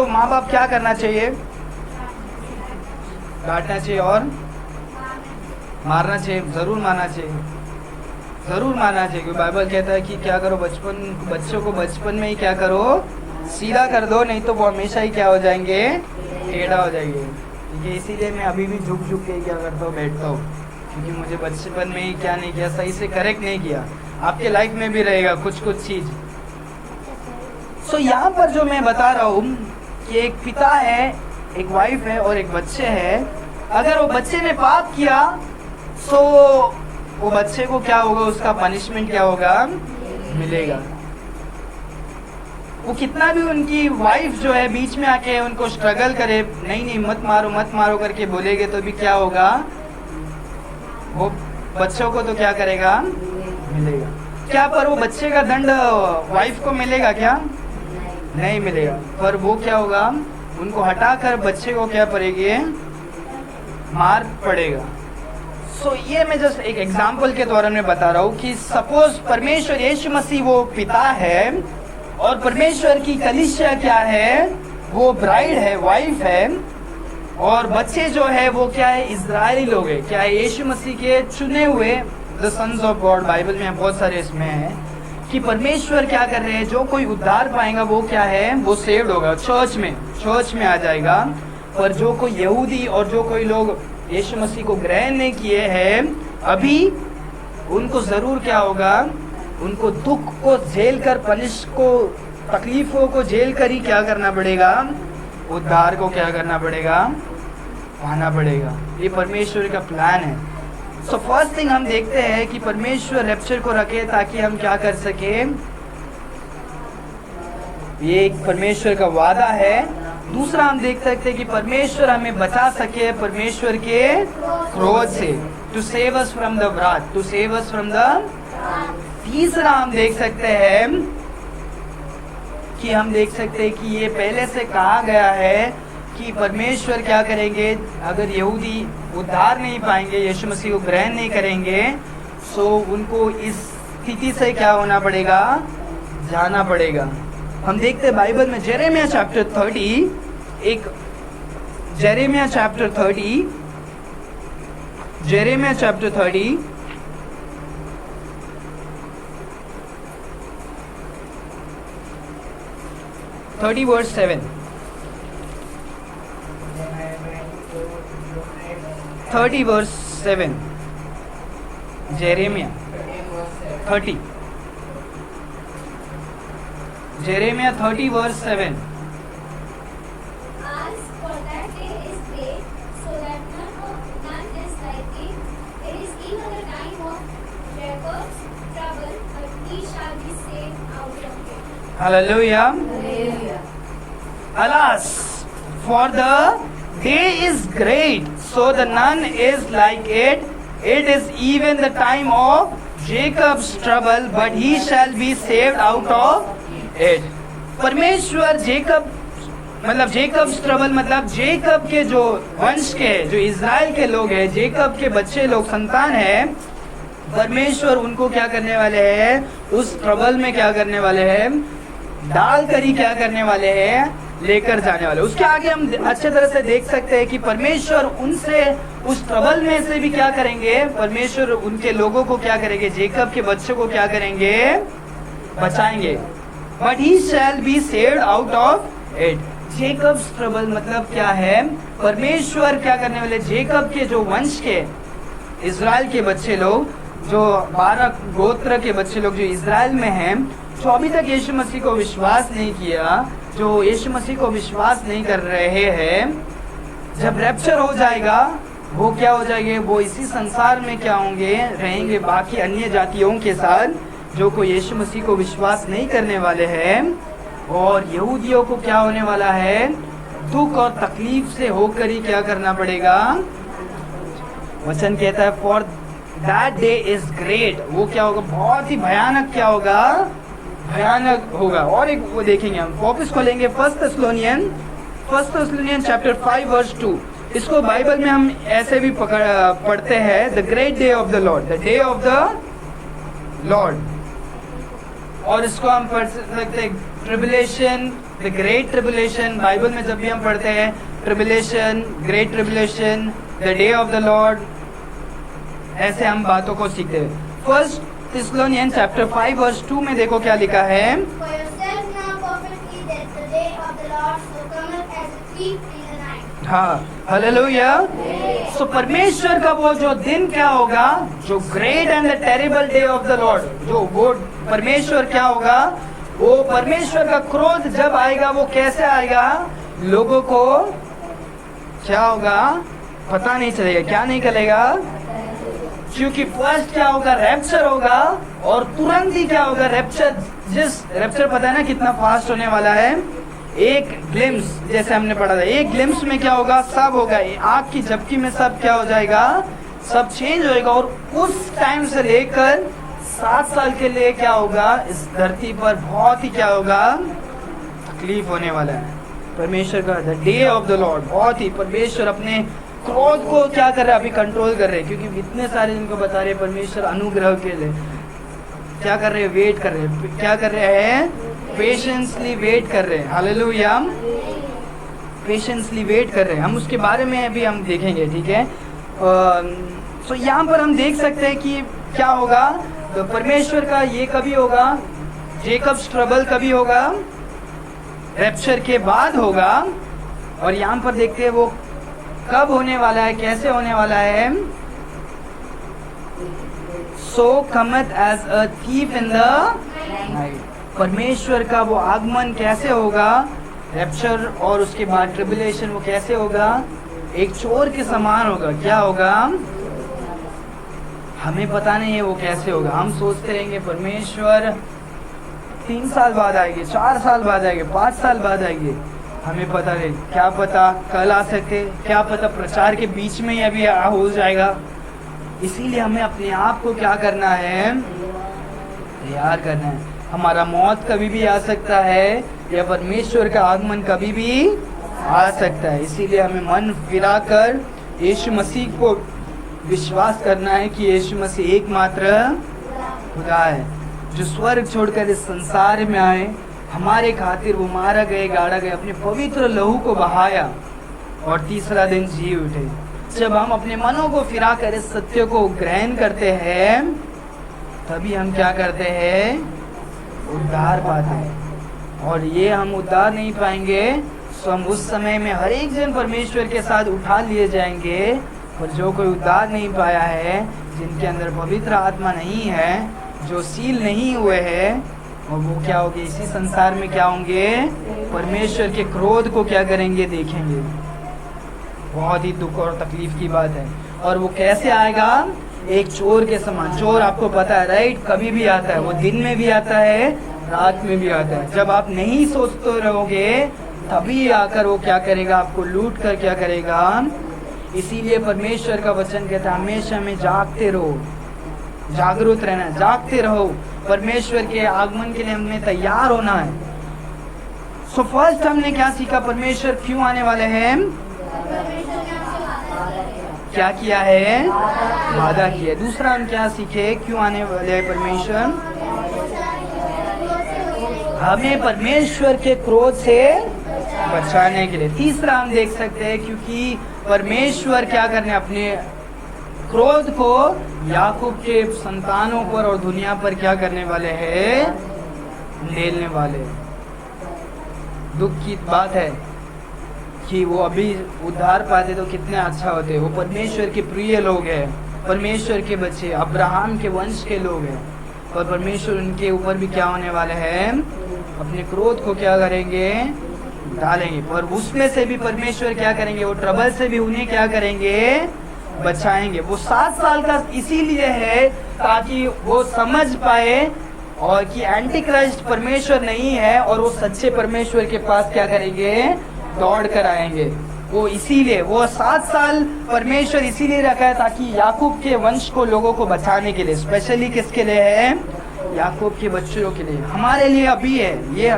S1: माँ बाप क्या करना चाहिए, डांटना चाहिए और मारना चाहिए, जरूर मारना चाहिए, जरूर मारना चाहिए। क्योंकि बाइबल कहता है कि क्या करो, बच्चों को बचपन में ही क्या करो, सीधा कर दो, नहीं तो वो हमेशा ही क्या हो जाएंगे, टेढ़ा हो जाएंगे, ठीक है। इसीलिए मैं अभी भी झुक के क्या करता हूँ, बैठता हूँ, क्योंकि मुझे बचपन में ही क्या नहीं किया, सही से करेक्ट नहीं किया। आपके लाइफ में भी रहेगा कुछ चीज। यहाँ पर जो मैं बता रहा हूँ कि एक पिता है, एक वाइफ है और एक बच्चे है। अगर वो बच्चे ने पाप किया तो वो बच्चे को क्या होगा, उसका पनिशमेंट क्या होगा, मिलेगा। वो कितना भी उनकी वाइफ जो है बीच में आके उनको स्ट्रगल करे, नहीं नहीं मत मारो करके बोलेगे, तो भी क्या होगा, वो बच्चों को तो क्या करेगा, मिलेगा क्या, पर वो बच्चे का दंड वाइफ को मिलेगा क्या, नहीं मिलेगा, पर वो क्या होगा, उनको हटाकर बच्चे को क्या पड़ेगी, मार पड़ेगा। सो ये मैं जस्ट एक एग्जाम्पल के द्वारा मैं बता रहा हूँ कि सपोज परमेश्वर यीशु मसीह वो पिता है और परमेश्वर की कलीसिया क्या है, वो ब्राइड है, वाइफ है, और बच्चे जो है वो क्या है, इजरायली लोग है, क्या है, यीशु मसीह के चुने हुए, the sons of God. Bible में बहुत सारे इसमें है कि परमेश्वर क्या कर रहे हैं, जो कोई उद्धार पाएगा वो क्या है, वो सेव्ड होगा, चर्च में आ जाएगा। पर जो कोई यहूदी और जो कोई लोग यीशु मसीह को ग्रहण नहीं किए हैं अभी, उनको जरूर क्या होगा, उनको दुख को झेल कर, पनिश को, तकलीफों को झेल कर ही क्या करना पड़ेगा, उद्धार को क्या करना पड़ेगा, पाना पड़ेगा। ये परमेश्वर का प्लान है। सो फर्स्ट थिंग हम देखते हैं कि परमेश्वर रैप्चर को रखे ताकि हम क्या कर सके, ये एक परमेश्वर का वादा है। दूसरा हम देख सकते हैं कि परमेश्वर हमें बचा सके परमेश्वर के क्रोध से, to save us from the wrath, to save us from the. तीसरा हम देख सकते हैं कि ये पहले से कहा गया है कि परमेश्वर क्या करेंगे, अगर यहूदी उद्धार नहीं पाएंगे, यीशु मसीह को ग्रहण नहीं करेंगे, सो उनको इस स्थिति से क्या होना पड़ेगा, जाना पड़ेगा। हम देखते हैं बाइबल में Jeremiah chapter 30, Jeremiah chapter 30 verse 7, 30 verse 7, Jeremiah 30 verse 7।
S2: As for that day is great, so that none is like it. It is even the time of Jacob's trouble, but he shall be saved out of it.
S1: Hallelujah. Alas, for the day is great, so the none is like it. It is even the time of Jacob's trouble, but he shall be saved out of it. परमेश्वर Jacob's trouble मतलब Jacob के जो वंश के, जो Israel के लोग हैं, जेकब के बच्चे लोग, संतान है, परमेश्वर उनको क्या करने वाले हैं, उस ट्रबल में क्या करने वाले हैं, डाल कर ही क्या करने वाले हैं, लेकर जाने वाले। उसके आगे हम अच्छे तरह से देख सकते हैं कि परमेश्वर उनसे उस ट्रबल में से भी क्या करेंगे, परमेश्वर उनके लोगों को क्या करेंगे, जेकब के बच्चों को क्या करेंगे, बचाएंगे। But he shall be saved out of it. Jacob's trouble मतलब क्या है, परमेश्वर क्या करने वाले, जेकब के जो वंश के, इज़राइल के बच्चे लोग, जो 12 गोत्र के बच्चे लोग जो इज़राइल में हैं, जो अभी तक यीशु मसीह को विश्वास नहीं किया, जो यीशु मसीह को विश्वास नहीं कर रहे हैं, जब रैप्चर हो जाएगा, वो क्या हो जाएंगे, वो इसी संसार में क्या होंगे, रहेंगे बाकी अन्य जातियों के साथ, जो कोई यीशु मसीह को विश्वास नहीं करने वाले हैं। और यहूदियों को क्या होने वाला है, दुख और तकलीफ से होकर ही क्या करना पड़ेगा। वचन कहता है for that day is great, वो क्या होगा, बहुत ही भयानक, क्या होगा, भयानक होगा। और एक वो देखेंगे हम, वापस खोलेंगे 1 थेस्सलोनियन चैप्टर 5 वर्स 2। इसको बाइबल में हम ऐसे भी पढ़ते हैं, the great day of the Lord, the day of the Lord. और इसको हम पढ़ सकते हैं tribulation, the great tribulation. Bible में जब भी हम पढ़ते हैं tribulation, great tribulation, the day of the Lord, ऐसे हम बातों को सीखते हैं। 1 थेस्सलोनियन चैप्टर 5 वर्स 2 में देखो क्या लिखा है,
S2: For yourself know perfectly that the day of the Lord so cometh as a thief in the night.
S1: हाँ, हालेलुया। सो परमेश्वर का वो जो दिन क्या होगा, जो great and the terrible day of the Lord, जो वो परमेश्वर क्या होगा, वो परमेश्वर का क्रोध जब आएगा, वो कैसे आएगा, लोगों को क्या होगा, पता नहीं चलेगा, क्या नहीं चलेगा, क्योंकि फर्स्ट क्या होगा, रैप्चर होगा, और तुरंत ही क्या होगा, रैप्चर पता है ना कितना फास्ट होने वाला है। एक ग्लिम्स, जैसे हमने पढ़ा था, एक ग्लिम्स में क्या होगा, सब होगा, आग की झपकी में सब क्या हो जाएगा, सब चेंज होएगा। और उस टाइम से लेकर 7 साल के लिए क्या होगा, इस धरती पर बहुत ही क्या होगा, तकलीफ होने वाला है। परमेश्वर का the day of the Lord, बहुत ही परमेश्वर अपने क्रोध को क्या कर रहे हैं, अभी कंट्रोल कर रहे हैं, क्योंकि इतने सारे जिनको बता रहे हैं परमेश्वर अनुग्रह के लिए क्या कर रहे हैं, वेट कर रहे हैं, क्या कर रहे हैं, पेशेंसली वेट कर रहे हैं। हालेलुया, पेशेंसली वेट कर रहे हैं। हम उसके बारे में अभी हम देखेंगे, ठीक है। सो यहाँ पर हम देख सकते हैं कि क्या होगा, तो परमेश्वर का ये कभी होगा, जेकब्स ट्रबल कभी होगा, रैप्चर के बाद होगा। और यहाँ पर देखते हैं वो कब होने वाला है, कैसे होने वाला है। So cometh as a thief in the night, परमेश्वर का वो आगमन कैसे होगा, रैप्चर और उसके बाद ट्रिबुलेशन वो कैसे होगा, एक चोर के समान होगा। क्या होगा हमें पता नहीं है वो कैसे होगा। हम सोचते रहेंगे परमेश्वर 3 साल बाद आएंगे, 4 साल बाद आएंगे, 5 साल बाद आएंगे, हमें पता नहीं, क्या पता कल आ सकते, क्या पता प्रचार के बीच में ही अभी हो जाएगा। इसीलिए हमें अपने आप को क्या करना है, तैयार करना है। हमारा मौत कभी भी आ सकता है या परमेश्वर का आगमन कभी भी आ सकता है। इसीलिए हमें मन फिराकर यीशु मसीह को विश्वास करना है कि यीशु मसीह एकमात्र खुदा है, जो स्वर्ग छोड़कर इस संसार में आए, हमारे खातिर वो मारा गए, गाड़ा गए, अपने पवित्र लहू को बहाया और तीसरा दिन जी उठे। जब हम अपने मनों को फिराकर इस सत्य को ग्रहण करते हैं, तभी हम क्या करते हैं, उद्धार पाते हैं। और ये हम उद्धार नहीं पाएंगे तो हम उस समय में हर एक जन परमेश्वर के साथ उठा लिए जाएंगे। और जो कोई उद्धार नहीं पाया है, जिनके अंदर पवित्र आत्मा नहीं है, जो सील नहीं हुए हैं, और वो क्या होंगे, इसी संसार में क्या होंगे, परमेश्वर के क्रोध को क्या करेंगे, देखेंगे। बहुत ही दुख और तकलीफ की बात है। और वो कैसे आएगा, एक चोर के समान। चोर आपको पता है राइट, कभी भी आता है, वो दिन में भी आता है, रात में भी आता है। जब आप नहीं सोचते रहोगे तभी आकर वो क्या करेगा, आपको लूट कर क्या करेगा। इसीलिए परमेश्वर का वचन कहता है हमेशा में जागते रहो, जागरूक रहना, जागते रहो। परमेश्वर के आगमन के लिए हमें तैयार होना है। सो फर्स्ट हमने क्या सीखा, परमेश्वर क्यों आने वाले हैं, क्या किया है, वादा किया। दूसरा हम क्या सीखे, क्यों आने वाले हैं परमेश्वर, हमें परमेश्वर के क्रोध से बचाने के लिए। तीसरा हम देख सकते हैं क्योंकि परमेश्वर क्या करने, अपने क्रोध को याकूब के संतानों पर और दुनिया पर क्या करने वाले हैं, ढेलने वाले। दुख की बात है कि वो अभी उद्धार पाते तो कितने अच्छा होते। वो परमेश्वर के प्रिय लोग हैं, परमेश्वर के बच्चे, अब्राहम के वंश के लोग हैं, और परमेश्वर उनके ऊपर भी क्या होने वाले हैं, अपने क्रोध को क्या करेंगे, डालेंगे। और उसमें से भी परमेश्वर क्या करेंगे, वो ट्रबल से भी उन्हें क्या करेंगे, बचाएंगे। वो 7 साल का इसीलिए है ताकि वो समझ पाए और कि एंटी क्राइस्ट परमेश्वर नहीं है, और वो सच्चे परमेश्वर के पास क्या करेंगे, दौड़ कर आएंगे। वो इसीलिए वो 7 साल परमेश्वर इसीलिए रखा है ताकि याकूब के वंश को, लोगों को बचाने के लिए। स्पेशली किसके लिए है, याकूब के बच्चों के लिए, हमारे लिए अभी है। ये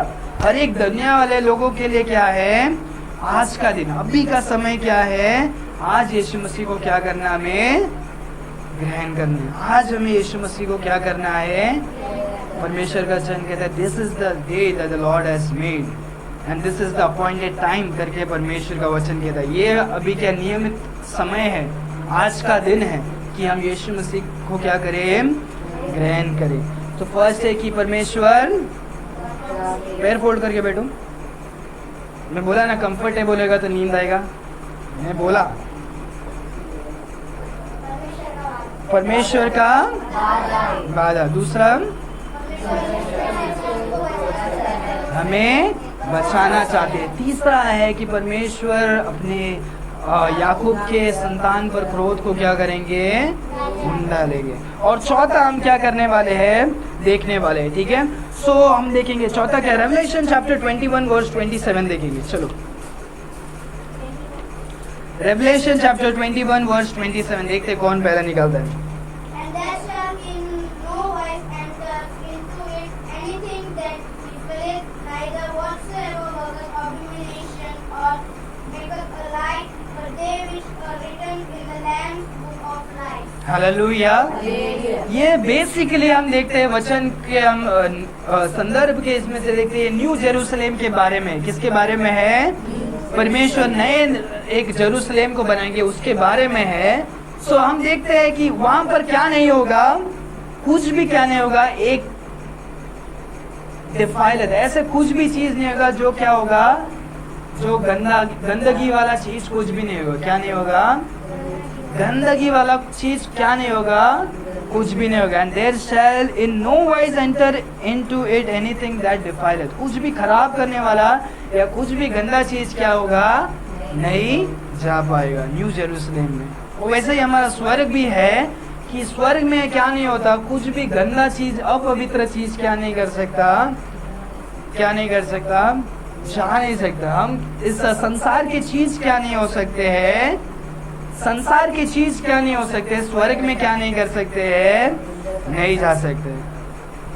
S1: हर एक दुनिया वाले लोगों के लिए क्या है, आज का दिन, अभी का समय क्या है, आज यीशु मसीह को क्या करना, हमें ग्रहण करना है। आज हमें यीशु मसीह को क्या करना है, परमेश्वर का वचन कहता है this is the day that the Lord has made and this is the appointed time करके परमेश्वर का वचन कहता है। ये अभी क्या नियमित समय है, आज का दिन है कि हम यीशु मसीह को क्या करें, ग्रहण करें। तो फर्स्ट है कि परमेश्वर, पैर फोल्ड करके बैठो। मैं बोला ना कंफर्टेबल होगा तो नींद आएगा, मैं बोला परमेश्वर का वादा। दूसरा हमें बचाना चाहते हैं। तीसरा है कि परमेश्वर अपने याकूब के संतान पर क्रोध को क्या करेंगे, ढूंढ डालेंगे। और चौथा हम क्या करने वाले हैं, देखने वाले हैं, ठीक है। सो हम देखेंगे चौथा क्या, रेवलेशन चैप्टर 21 वर्स 27 देखेंगे। चलो रेवलेशन चैप्टर 21 वर्स 27 देखते कौन पहला निकलता है।
S2: And there shall in no wise enter into it anything that defileth, neither whatsoever worketh abomination or maketh a lie, but they which are written in the Lamb's book of life.
S1: Hallelujah. ये basically हम देखते हैं वचन के हम संदर्भ के इसमें से देखते हैं न्यू जेरूसलेम के बारे में। किसके बारे में है, परमेश्वर नए एक जेरूसलेम को बनाएंगे, उसके बारे में है। सो हम देखते हैं कि वहां पर क्या नहीं होगा, कुछ भी क्या नहीं होगा, एक डिफाइल्ड ऐसे कुछ भी चीज नहीं होगा जो क्या होगा, जो गंदगी वाला चीज कुछ भी नहीं होगा। क्या नहीं होगा, गंदगी वाला चीज क्या नहीं होगा, कुछ भी नहीं होगा। And there shall in no wise enter into it anything that defiled, कुछ भी खराब करने वाला या कुछ भी गंदा चीज क्या होगा, नहीं जा पाएगा न्यू जेरूसलेम में। और वैसे ही हमारा स्वर्ग भी है कि स्वर्ग में क्या नहीं होता, कुछ भी गंदा चीज अपवित्र चीज क्या नहीं कर सकता, क्या नहीं कर सकता, जा नहीं सकता। हम इस संसार की चीज क्या नहीं हो सकते हैं, संसार की चीज क्या नहीं हो सकते, स्वर्ग में क्या नहीं कर सकते हैं, नहीं जा सकते।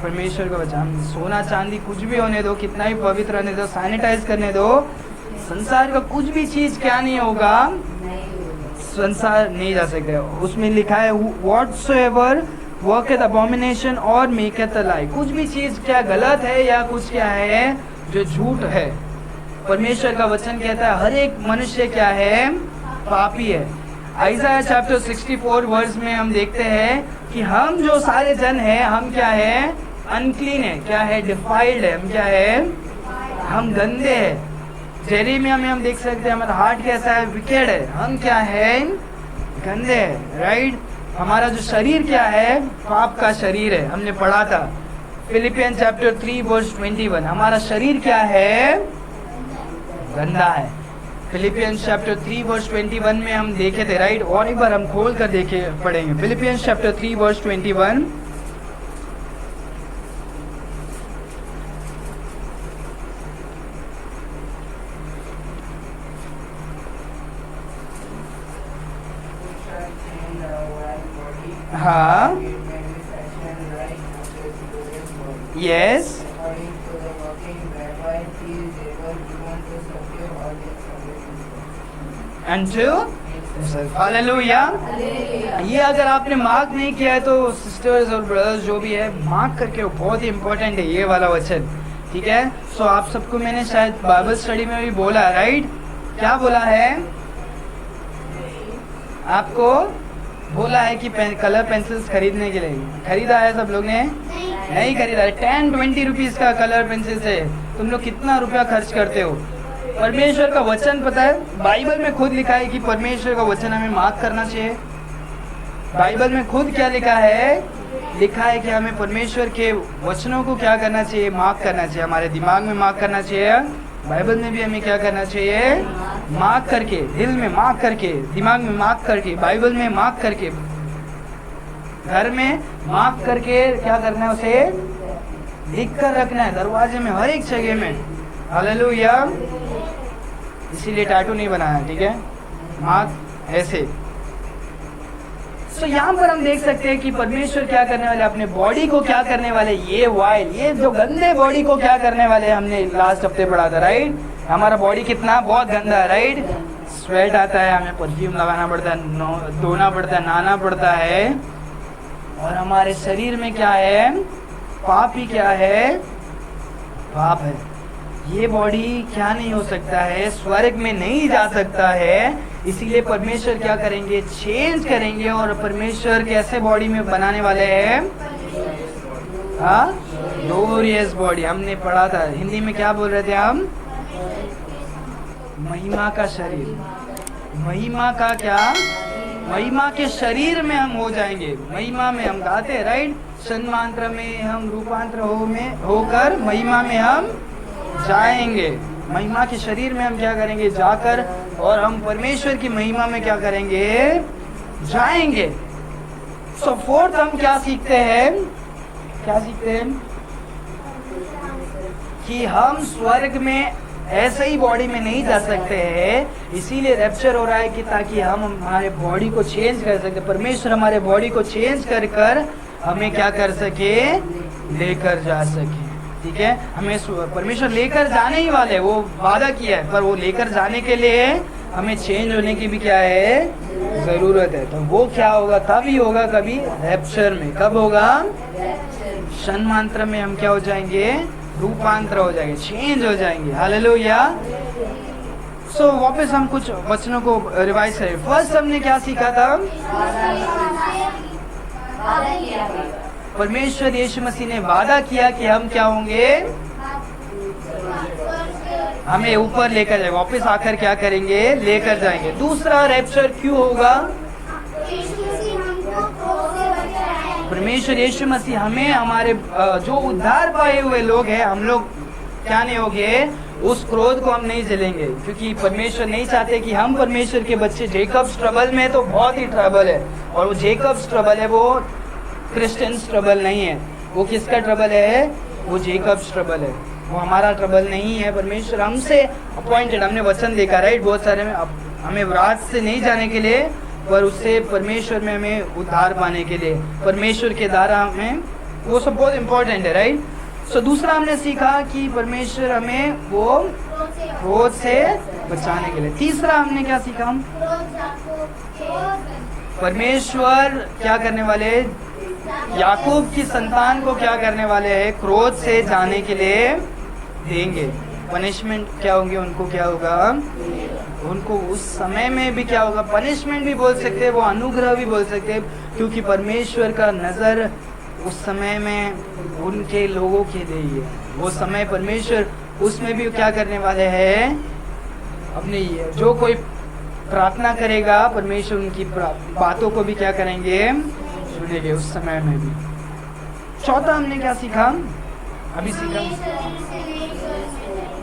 S1: परमेश्वर को बचा, हम सोना चांदी कुछ भी होने दो, कितना भी पवित्र होने दो, सैनिटाइज करने दो, संसार का कुछ भी चीज क्या नहीं होगा, संसार नहीं जा सकते। उसमें लिखा है व्हाटसोएवर वर्कeth abomination और मेकeth a lie, कुछ भी चीज क्या गलत है या कुछ क्या है जो झूठ है। परमेश्वर का वचन कहता है हर एक मनुष्य क्या है, पापी है। आइज़ाया चैप्टर 64 वर्स में हम देखते हैं कि हम जो सारे जन हैं, हम क्या है, अनक्लीन है, क्या है, डिफाइल्ड है, हम क्या है, हम गंदे हैं। जेरेमिया में हम देख सकते हैं हमारा हार्ट कैसा है, विकेड है, हम क्या है, गंदे हैं, राइट। हमारा जो शरीर क्या है, पाप का शरीर है, हमने पढ़ा था फिलिपियन चैप्टर 3 वर्स 21, हमारा शरीर क्या है, गंदा है। फिलिपियंस चैप्टर 3 वर्स 21 में हम देखे थे, राइट। और एक बार हम खोल कर देखे पढ़ेंगे फिलिपियंस चैप्टर 3 वर्स 21। हाँ, यस, हालेलुया। ये अगर आपने मार्क नहीं किया है तो सिस्टर्स और ब्रदर्स जो भी है मार्क करके, वो बहुत ही इंपॉर्टेंट है ये वाला वचन, ठीक है। सो आप सबको मैंने शायद बाइबल स्टडी में भी बोला, राइट। क्या बोला है आपको, बोला है कि कलर पेंसिल्स खरीदने के लिए, खरीदा है सब लोग ने, नहीं खरीदा। 10-20 रुपीज का कलर पेंसिल है, तुम लोग कितना रुपया खर्च करते हो। परमेश्वर का वचन पता है, बाइबल में खुद लिखा है कि परमेश्वर का वचन हमें मार्क करना चाहिए। बाइबल में खुद क्या लिखा है, लिखा है कि हमें परमेश्वर के वचनों को क्या करना चाहिए, मार्क करना चाहिए, हमारे दिमाग में मार्क करना चाहिए। बाइबल में भी हमें क्या करना चाहिए, मार्क करके, दिल में मार्क करके, दिमाग में मार्क करके, बाइबल में मार्क करके, घर में मार्क करके क्या करना है, उसे लिख कर रखना है दरवाजे में, हर एक जगह में। हालेलुया। इसीलिए टैटू नहीं बनाया, ठीक है, मार्क ऐसे। सो यहाँ पर हम देख सकते हैं कि परमेश्वर क्या करने वाले, अपने बॉडी को क्या करने वाले, ये वाइल, ये जो गंदे बॉडी को क्या करने वाले, हमने लास्ट हफ्ते पढ़ा था, राइट। हमारा बॉडी कितना बहुत गंदा है, राइट। स्वेट आता है, हमें परफ्यूम लगाना पड़ता है, धोना पड़ता है, नहाना पड़ता है। और हमारे शरीर में क्या है, पाप ही क्या है, पाप है। ये बॉडी क्या नहीं हो सकता है, स्वर्ग में नहीं जा सकता है। इसीलिए परमेश्वर क्या करेंगे, चेंज करेंगे। और परमेश्वर कैसे बॉडी में बनाने वाले हैं, हाँ, ग्लोरियस बॉडी। हमने पढ़ा था, हिंदी में क्या बोल रहे थे हम, महिमा का शरीर, महिमा का क्या, महिमा के शरीर में हम हो जाएंगे। महिमा में हम गाते हैं, राइट। सन्मांत्र में हम रूपांतर होकर महिमा में हम जाएंगे। महिमा के शरीर में हम क्या करेंगे, जाकर, और हम परमेश्वर की महिमा में क्या करेंगे, जाएंगे। सो फोर्थ हम क्या सीखते हैं, क्या सीखते हैं कि हम स्वर्ग में ऐसे ही बॉडी में नहीं जा सकते हैं, इसीलिए रैप्चर हो रहा है कि ताकि हम हमारे बॉडी को चेंज कर सकते। परमेश्वर हमारे बॉडी को चेंज कर कर हमें क्या कर सके, लेकर जा सके। ठीक है, हमें परमेश्वर लेकर जाने ही वाले, वो वादा किया है, पर वो लेकर जाने के लिए हमें चेंज होने की भी क्या है, जरूरत है। तो वो क्या होगा, तभी होगा कभी रैप्चर में। कब होगा, क्षणमात्र में हम क्या हो जाएंगे, रूपांतर हो जाएंगे, चेंज हो जाएंगे। हालेलुया। सो वापस हम कुछ वचनों को रिवाइज करें। फर्स्ट हमने क्या सीखा था, परमेश्वर यीशु मसीह ने वादा किया कि हम क्या होंगे, हमें ऊपर लेकर जाएंगे, वापस आकर क्या करेंगे, लेकर जाएंगे। दूसरा, रैप्चर क्यों होगा, परमेश्वर यीशु मसीह हमें, हमारे जो उद्धार पाए हुए लोग हैं, हम लोग क्या नहीं होंगे, उस क्रोध को हम नहीं झेलेंगे, क्योंकि परमेश्वर नहीं चाहते कि हम परमेश्वर के बच्चे जेकब्स ट्रबल में, तो बहुत ही ट्रबल है, और वो जेकब्स ट्रबल है, वो क्रिश्चियंस ट्रबल नहीं है। वो किसका ट्रबल है, वो जेकब्स ट्रबल है, वो हमारा ट्रबल नहीं है। परमेश्वर हमसे अपॉइंटेड, हमने वचन देखा राइट, बहुत सारे में हमें रात से नहीं जाने के लिए, पर उससे परमेश्वर में हमें उद्धार पाने के लिए, परमेश्वर के द्वारा हमें, वो सब बहुत इम्पोर्टेंट है राइट। सो दूसरा हमने सीखा कि परमेश्वर हमें वो क्रोध से बचाने के लिए। तीसरा हमने क्या सीखा, हम परमेश्वर क्या करने वाले, याकूब की संतान को क्या करने वाले हैं, क्रोध से जाने के लिए देंगे। पनिशमेंट क्या होंगे, उनको क्या होगा, उनको उस समय में भी क्या होगा, पनिशमेंट भी बोल सकते हैं, वो अनुग्रह भी बोल सकते हैं, क्योंकि परमेश्वर का नज़र उस समय में उनके लोगों के लिए ही है। वो समय परमेश्वर उसमें भी क्या करने वाले हैं, अपने जो कोई प्रार्थना करेगा, परमेश्वर उनकी बातों को भी क्या करेंगे, सुनेंगे उस समय में भी। चौथा हमने क्या सीखा, अभी सीखा,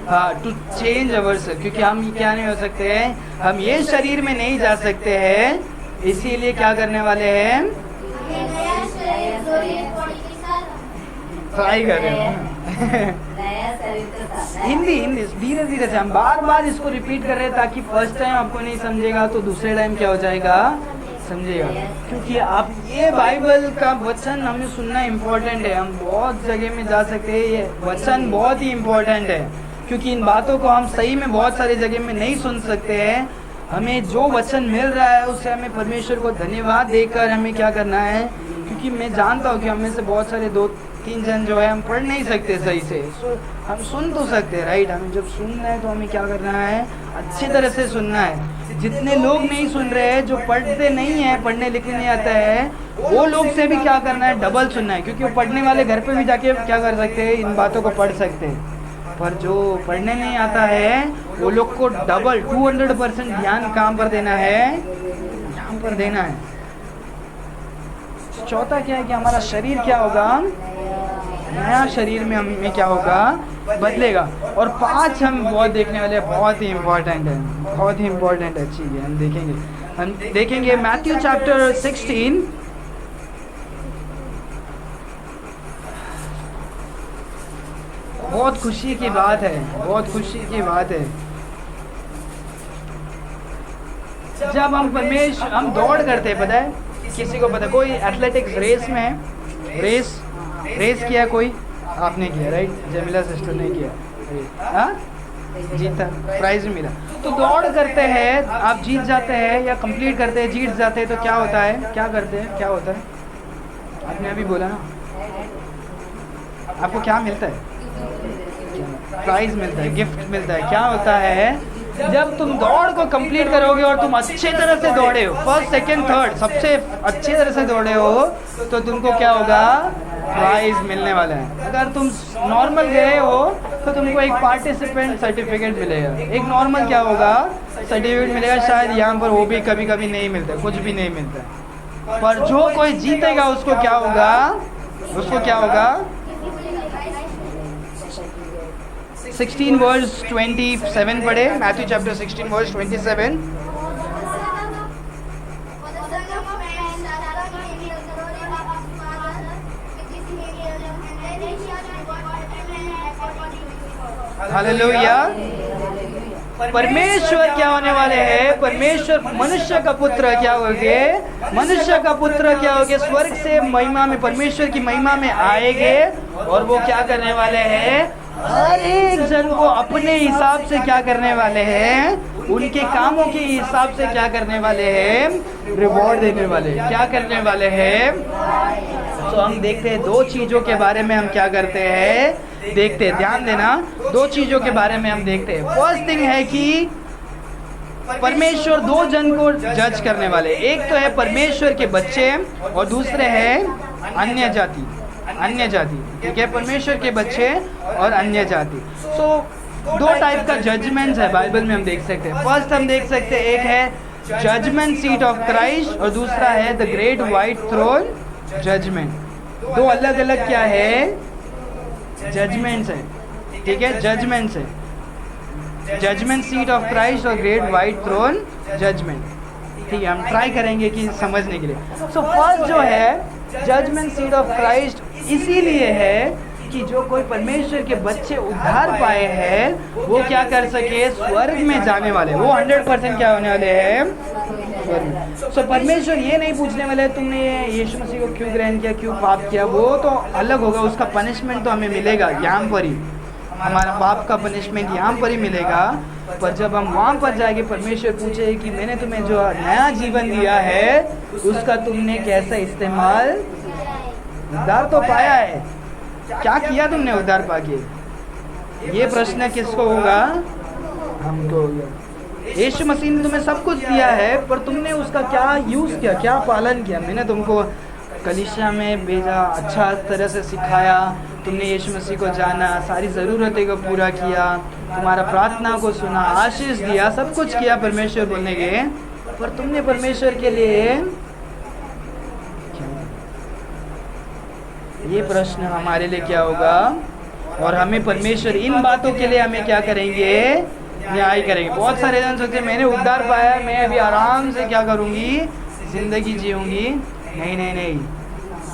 S1: हाँ, टू चेंज अवर सेल्फ, क्योंकि हम क्या नहीं हो सकते हैं, हम ये शरीर में नहीं जा सकते हैं, इसीलिए क्या करने वाले हैं, ट्राई कर रहे हैं हिंदी धीरे धीरे से, हम बार बार इसको रिपीट कर रहे हैं, ताकि फर्स्ट टाइम आपको नहीं समझेगा तो दूसरे टाइम क्या हो जाएगा, समझेगा। क्योंकि आप ये बाइबल का वचन हमें सुनना इम्पोर्टेंट है, हम बहुत जगह में जा सकते हैं, ये वचन बहुत ही इम्पोर्टेंट है, क्योंकि इन बातों को हम सही में बहुत सारी जगह में नहीं सुन सकते हैं। हमें जो वचन मिल रहा है उससे हमें परमेश्वर को धन्यवाद देकर हमें क्या करना है, क्योंकि मैं जानता हूँ कि हमें से बहुत सारे 2-3 जन जो है हम पढ़ नहीं सकते सही से, हम सुन तो सकते हैं राइट। हमें जब सुनना है तो हमें क्या करना है, अच्छी तरह से सुनना है। जितने लोग नहीं सुन रहे हैं, जो पढ़ते नहीं है, पढ़ने लिखने नहीं आता है, वो लोग से भी क्या करना है, डबल सुनना है, क्योंकि वो पढ़ने वाले घर पे भी जाके क्या कर सकते हैं, इन बातों को पढ़ सकते हैं। पर जो पढ़ने नहीं आता है वो लोग को डबल 200% ध्यान काम पर देना है, यहाँ पर देना है। चौथा क्या है कि हमारा शरीर क्या होगा, नया शरीर में हमें क्या होगा, बदलेगा। और 5 हम बहुत देखने वाले, बहुत ही इम्पोर्टेंट है, बहुत ही इम्पोर्टेंट है चीज़ है। हम देखेंगे मैथ्यू चैप्टर 16, बहुत खुशी की बात है, बहुत खुशी की बात है। जब हम दौड़ करते हैं, पता है किसी को पता है, कोई एथलेटिक्स रेस में है, रेस किया कोई, आपने किया राइट, जमीला सिस्टर ने किया, हाँ जीता, प्राइज मिला। तो दौड़ करते हैं, आप जीत जाते हैं या कंप्लीट करते हैं, जीत जाते हैं, तो क्या होता है, क्या करते हैं, क्या होता है, आपने अभी बोला ना, आपको क्या मिलता है, प्राइज मिलता है, गिफ्ट मिलता है। क्या होता है, जब तुम दौड़ को कंप्लीट करोगे और तुम अच्छे तरह से दौड़े हो, फर्स्ट सेकंड थर्ड सबसे अच्छे तरह से दौड़े हो, तो तुमको क्या होगा, प्राइज मिलने वाला है। अगर तुम नॉर्मल गए हो तो तुमको एक पार्टिसिपेंट सर्टिफिकेट मिलेगा, एक नॉर्मल क्या होगा, सर्टिफिकेट मिलेगा। शायद यहाँ पर वो भी कभी कभी नहीं मिलता, कुछ भी नहीं मिलता। पर जो कोई जीतेगा उसको क्या होगा, उसको क्या होगा, 16 वर्स 27 पढ़े, Matthew chapter 16 verse 27।
S2: they shall not God every man according to his work.
S1: Hallelujah. परमेश्वर क्या होने वाले हैं? परमेश्वर मनुष्य का पुत्र क्या होगे? मनुष्य का पुत्र क्या होगे? स्वर्ग से महिमा में, परमेश्वर की महिमा में आएंगे और वो क्या करने वाले हैं? हर एक जन को अपने हिसाब से क्या करने वाले हैं? उनके कामों के हिसाब से क्या करने वाले हैं? रिवॉर्ड देने वाले। क्या करने वाले हैं? तो हम देखते हैं दो चीजों के बारे में हम क्या करते हैं, देखते हैं। ध्यान देना, दो चीजों के बारे में हम देखते हैं। फर्स्ट थिंग है कि परमेश्वर दो जन को जज करने वाले। एक तो है परमेश्वर के बच्चे और दूसरे हैं अन्य जाति। अन्य जाति, ठीक है, परमेश्वर के बच्चे और अन्य जाति। सो दो टाइप का जजमेंट्स है बाइबल में हम देख सकते हैं। फर्स्ट हम देख सकते हैं, एक है जजमेंट सीट ऑफ क्राइस्ट और दूसरा है the great white throne judgement. दो अलग अलग क्या है? जजमेंट्स है, ठीक है, जजमेंट्स है। जजमेंट सीट ऑफ क्राइस्ट और ग्रेट व्हाइट थ्रोन जजमेंट, ठीक है, हम ट्राई करेंगे कि समझने के लिए। सो फर्स्ट जो है जजमेंट सीट ऑफ क्राइस्ट इसीलिए है कि जो कोई परमेश्वर के बच्चे उद्धार पाए हैं वो क्या कर सके? स्वर्ग में जाने वाले, वो 100% क्या होने वाले हैं? स्वर्ग। सो परमेश्वर ये नहीं पूछने वाले तुमने यीशु मसीह को क्यों ग्रहण किया, क्यों पाप किया। वो तो अलग होगा, उसका पनिशमेंट तो हमें मिलेगा यहाँ पर ही, हमारा पाप का पनिशमेंट यहाँ पर ही मिलेगा। पर जब हम वहाँ पर जाएंगे परमेश्वर पूछे कि मैंने तुम्हें जो नया जीवन दिया है उसका तुमने कैसा इस्तेमाल, उद्धार तो पाया है, क्या किया तुमने उद्धार पाके? ये प्रश्न किसको होगा? हमको होगा। यीशु मसीह ने तुम्हें सब कुछ दिया है पर तुमने उसका क्या यूज़ किया, क्या पालन किया? मैंने तुमको कलीसिया में भेजा, अच्छा तरह से सिखाया, तुमने यीशु मसीह को जाना, सारी ज़रूरतें को पूरा किया, तुम्हारा प्रार्थना को सुना, आशीष दिया, सब कुछ किया परमेश्वर बोलने के, पर तुमने परमेश्वर के लिए, ये प्रश्न हमारे लिए क्या होगा? और हमें परमेश्वर इन बातों के लिए हमें क्या करेंगे? न्याय करेंगे। बहुत सारे जन सोचते हैं मैंने उद्धार पाया, मैं अभी आराम से क्या करूँगी, जिंदगी जीऊँगी। नहीं नहीं नहीं,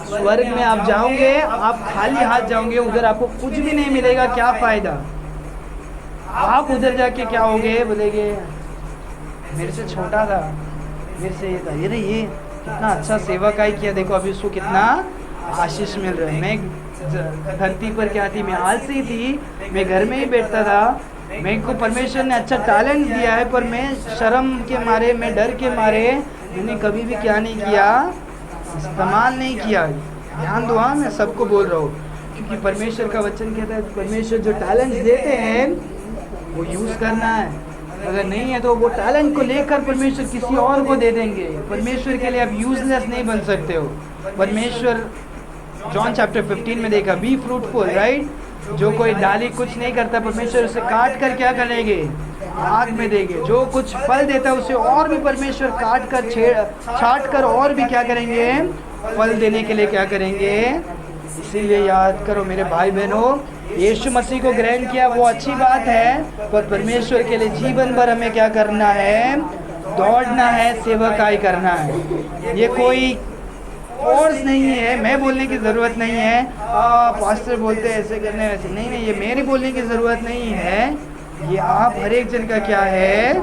S1: स्वर्ग में आप जाओगे, आप खाली हाथ जाओगे, उधर आपको कुछ भी नहीं मिलेगा। क्या फ़ायदा? आप उधर जाके क्या होगे? बोलेंगे मेरे से छोटा था, मेरे से ये था, ये कितना अच्छा सेवा का ही किया, देखो अभी उसको कितना आशीष मिल रहा है। मैं धरती पर क्या थी, मैं आलसी थी, मैं घर में ही बैठता था, मेरे को परमेश्वर ने अच्छा टैलेंट दिया है पर मैं शर्म के मारे, मैं डर के मारे मैंने कभी भी क्या नहीं किया, इस्तेमाल नहीं किया। ध्यान दो, हाँ मैं सबको बोल रहा हूँ, क्योंकि परमेश्वर का वचन कहता है परमेश्वर जो टैलेंट देते हैं वो यूज़ करना है। अगर नहीं है तो वो टैलेंट को लेकर परमेश्वर किसी और को दे देंगे। परमेश्वर के लिए आप यूजलेस नहीं बन सकते हो। परमेश्वर जॉन चैप्टर 15 में देखा, बी फ्रूटफुल, राइट। जो कोई डाली कुछ नहीं करता परमेश्वर उसे काट कर क्या करेंगे, आग में देंगे। जो कुछ फल देता है उसे और भी परमेश्वर काट कर छाट कर और भी क्या करेंगे, फल देने के लिए क्या करेंगे। इसीलिए याद करो मेरे भाई बहनों, यीशु मसीह को ग्रहण किया वो अच्छी बात है, पर परमेश्वर के लिए जीवन भर हमें क्या करना है, दौड़ना है, सेवकाई करना है। ये कोई फोर्स नहीं है, मैं बोलने की ज़रूरत नहीं है, पास्टर बोलते हैं ऐसे करने वैसे, नहीं नहीं, ये मेरी बोलने की ज़रूरत नहीं है, ये आप हर एक जन का क्या है,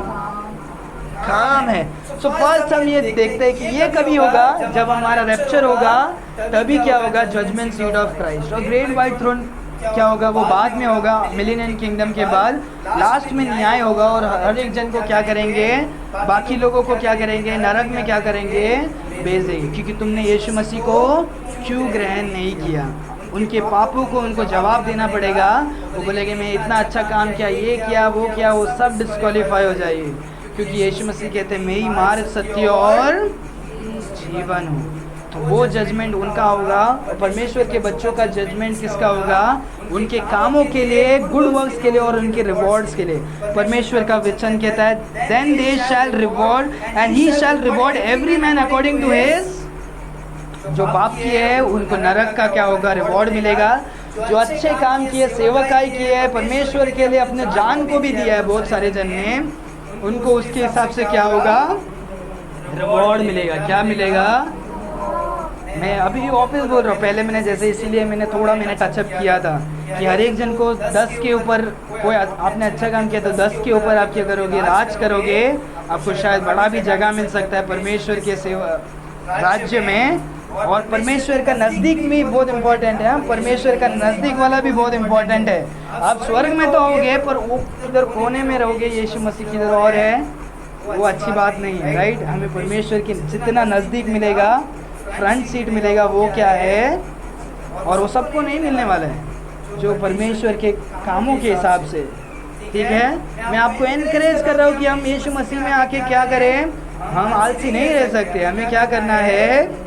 S1: काम है। सो फर्स्ट हम ये देखते हैं कि ये कभी होगा जब हमारा रैप्चर होगा, तभी क्या होगा, जजमेंट सीट ऑफ क्राइस्ट। और ग्रेट व्हाइट थ्रोन क्या होगा, वो बाद में होगा, मिलेनियम किंगडम के बाद लास्ट में न्याय होगा और हर एक जन को क्या करेंगे, बाकी लोगों को क्या करेंगे, नरक में क्या करेंगे, भेज देंगे, क्योंकि तुमने यीशु मसीह को क्यों ग्रहण नहीं किया। उनके पापों को उनको जवाब देना पड़ेगा। वो बोलेंगे मैं इतना अच्छा काम किया, ये किया, वो किया, वो सब डिस्क्वालीफाई हो जाएगी, क्योंकि यीशु मसीह कहते हैं मैं ही मार्ग, सत्य और जीवन हूँ। तो वो जजमेंट उनका होगा। और परमेश्वर के बच्चों का जजमेंट किसका होगा, उनके कामों के लिए, गुड वर्क्स के लिए और उनके रिवॉर्ड्स के लिए। परमेश्वर का वचन कहता है then they shall reward and he shall reward every man according to his. जो पाप किए हैं उनको नरक का क्या होगा, रिवॉर्ड मिलेगा। जो अच्छे काम किए, सेवकाई किए है, परमेश्वर के लिए अपने जान को भी दिया है बहुत सारे जन ने, उनको उसके हिसाब से क्या होगा, रिवॉर्ड मिलेगा। क्या मिलेगा, मैं अभी ऑफिस बोल रहा हूँ, पहले मैंने जैसे इसीलिए मैंने टचअप किया था कि हर एक जन को 10 के ऊपर, कोई आपने अच्छा काम किया तो 10 के ऊपर आप क्या करोगे, राज करोगे, आपको शायद बड़ा भी जगह मिल सकता है परमेश्वर के सेवा राज्य में। और परमेश्वर का नज़दीक भी बहुत इम्पोर्टेंट है, परमेश्वर का नज़दीक वाला भी बहुत इम्पोर्टेंट है। आप स्वर्ग में तो होगे पर वो इधर कोने में रहोगे, यीशु मसीह की इधर और है, वो अच्छी बात नहीं है, राइट। हमें परमेश्वर के जितना नज़दीक मिलेगा, फ्रंट सीट मिलेगा, वो क्या है, और वो सबको नहीं मिलने वाला है जो परमेश्वर के कामों के हिसाब से, ठीक है। मैं आपको एनकरेज कर रहा हूँ कि हम यीशु मसीह में आके क्या करें, हम आलसी नहीं रह सकते। हमें क्या करना है,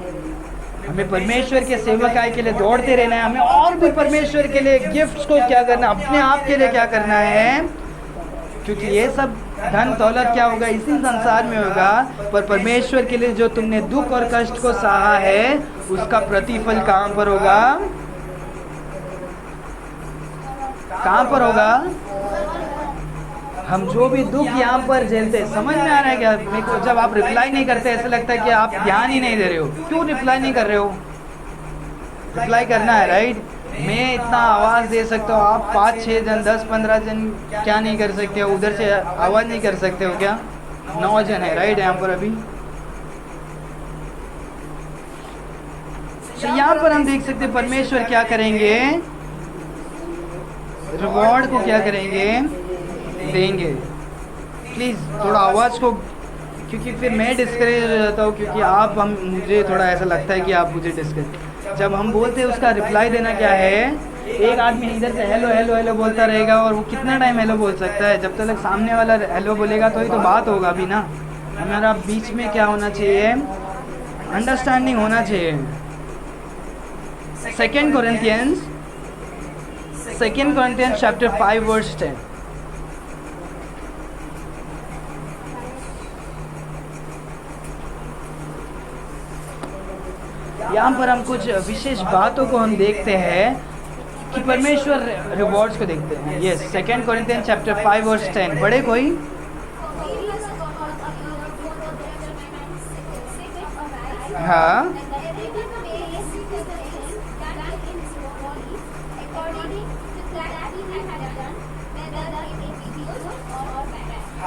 S1: हमें परमेश्वर के सेवकाई के लिए दौड़ते रहना है, हमें और भी परमेश्वर के लिए गिफ्ट्स को क्या करना, अपने आप के लिए क्या करना है, क्योंकि ये सब धन दौलत क्या होगा, इसी संसार में होगा, पर परमेश्वर के लिए जो तुमने दुख और कष्ट को सहा है उसका प्रतिफल कहाँ पर होगा, कहाँ पर होगा। हम जो भी दुख यहाँ पर झेलते, समझ में आ रहा है क्या मेरे को? जब आप रिप्लाई नहीं करते ऐसा लगता है कि आप ध्यान ही नहीं दे रहे हो। क्यों रिप्लाई नहीं कर रहे हो? रिप्लाई करना है, राइट। मैं इतना आवाज़ दे सकता हूँ, आप 5-6 जन 10-15 जन क्या नहीं कर सकते हो, उधर से आवाज़ नहीं कर सकते हो क्या? 9 जन है, राइट, यहाँ पर अभी। तो यहाँ पर हम देख सकते हैं परमेश्वर क्या करेंगे, रिवॉर्ड को क्या करेंगे, देंगे। प्लीज़ थोड़ा आवाज़ को, क्योंकि फिर मैं डिस्करेज हो जाता हूँ, क्योंकि आप हम मुझे थोड़ा ऐसा लगता है कि आप मुझे डिस्करेज, जब हम बोलते हैं उसका रिप्लाई देना क्या है। एक आदमी इधर से हेलो हेलो हेलो बोलता रहेगा और वो कितना टाइम हेलो बोल सकता है, जब तक सामने वाला हेलो बोलेगा तो ही तो बात होगा भी ना। हमारा बीच में क्या होना चाहिए, अंडरस्टैंडिंग होना चाहिए। 2 Corinthians chapter 5 verse 10। यहाँ पर हम कुछ विशेष बातों को हम देखते हैं कि परमेश्वर रिवॉर्ड्स को देखते हैं। Yes, 2 Corinthians chapter 5 verse 10। पढ़े कोई? हाँ,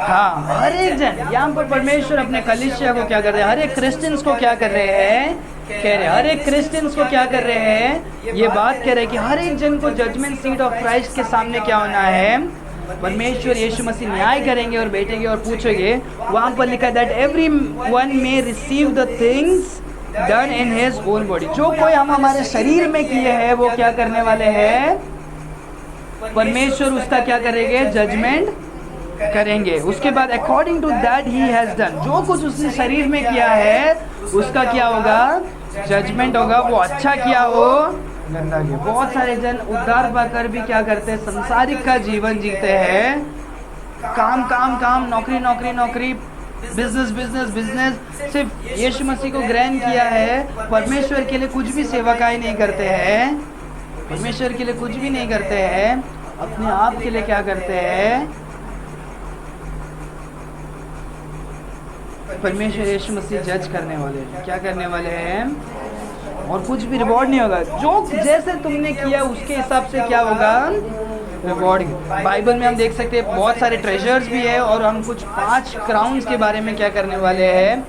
S1: हाँ, हर एक जन यहाँ पर परमेश्वर अपने कलीसिया को क्या कर रहे हैं, हर एक क्रिश्चियंस को क्या कर रहे हैं, कह रहे हैं हर एक क्रिश्चियंस को क्या कर रहे हैं, ये बात कह रहे हैं कि हर एक जन को जजमेंट सीट ऑफ क्राइस्ट के सामने क्या होना है, परमेश्वर यीशु मसीह न्याय करेंगे और बैठेंगे और पूछेंगे। वहाँ पर लिखा है that every one may receive the things done in his own body. जो कोई हम हमारे शरीर में किए हैं वो क्या करने वाले हैं, परमेश्वर उसका क्या करेंगे, जजमेंट करेंगे। उसके बाद according to that he has done, जो कुछ उसने शरीर में किया है उसका क्या होगा, जजमेंट होगा। वो अच्छा किया हो गंदा किया। बहुत सारे जन उद्धार पाकर भी क्या करते हैं, संसारिक का जीवन जीते हैं, काम काम काम, नौकरी नौकरी नौकरी, बिजनेस बिजनेस बिजनेस, सिर्फ यीशु मसीह को ग्रहण किया है, परमेश्वर के लिए कुछ भी सेवकाई नहीं करते हैं, परमेश्वर के लिए कुछ भी नहीं करते हैं, अपने आप के लिए क्या करते हैं, परमेश्वर यीशु मसीह जज करने वाले हैं, क्या करने वाले हैं, और कुछ भी रिवॉर्ड नहीं होगा। जो जैसे तुमने किया उसके हिसाब से क्या होगा, रिवॉर्ड। बाइबल में हम देख सकते हैं बहुत सारे ट्रेजर्स भी है, और हम कुछ 5 क्राउन्स के बारे में क्या करने वाले हैं,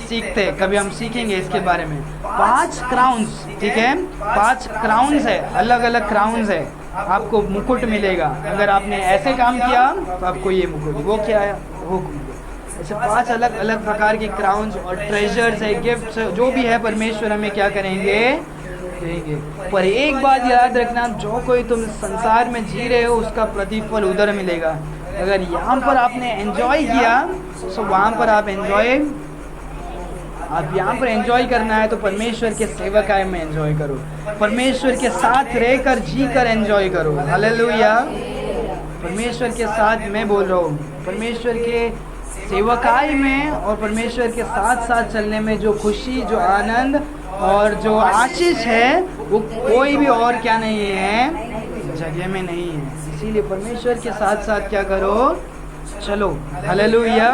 S1: सीखते हैं। कभी हम सीखेंगे इसके बारे में। 5 क्राउन्स, ठीक है, 5 क्राउन्स है, अलग अलग क्राउन्स है, आपको मुकुट मिलेगा। अगर आपने ऐसे काम किया तो आपको ये मुकुट, वो क्या है, वो ऐसे 5 अलग अलग प्रकार के क्राउन्स और ट्रेजर्स है, गिफ्ट्स, जो भी है परमेश्वर हमें क्या करेंगे, देंगे। पर एक बात याद रखना, जो कोई तुम संसार में जी रहे हो उसका प्रतिफल उधर मिलेगा। अगर यहाँ पर आपने एंजॉय किया तो वहाँ पर आप यहाँ पर एंजॉय करना है तो परमेश्वर के सेवकाई में एंजॉय करो, परमेश्वर के साथ रहकर जी कर एंजॉय करो। हालेलुया। परमेश्वर के साथ, मैं बोल रहा हूँ, परमेश्वर के सेवकाई में और परमेश्वर के साथ साथ चलने में जो खुशी, जो आनंद और जो आशीष है वो कोई भी और क्या नहीं है, जगह में नहीं है। इसीलिए परमेश्वर के साथ साथ क्या करो, चलो। हालेलुया।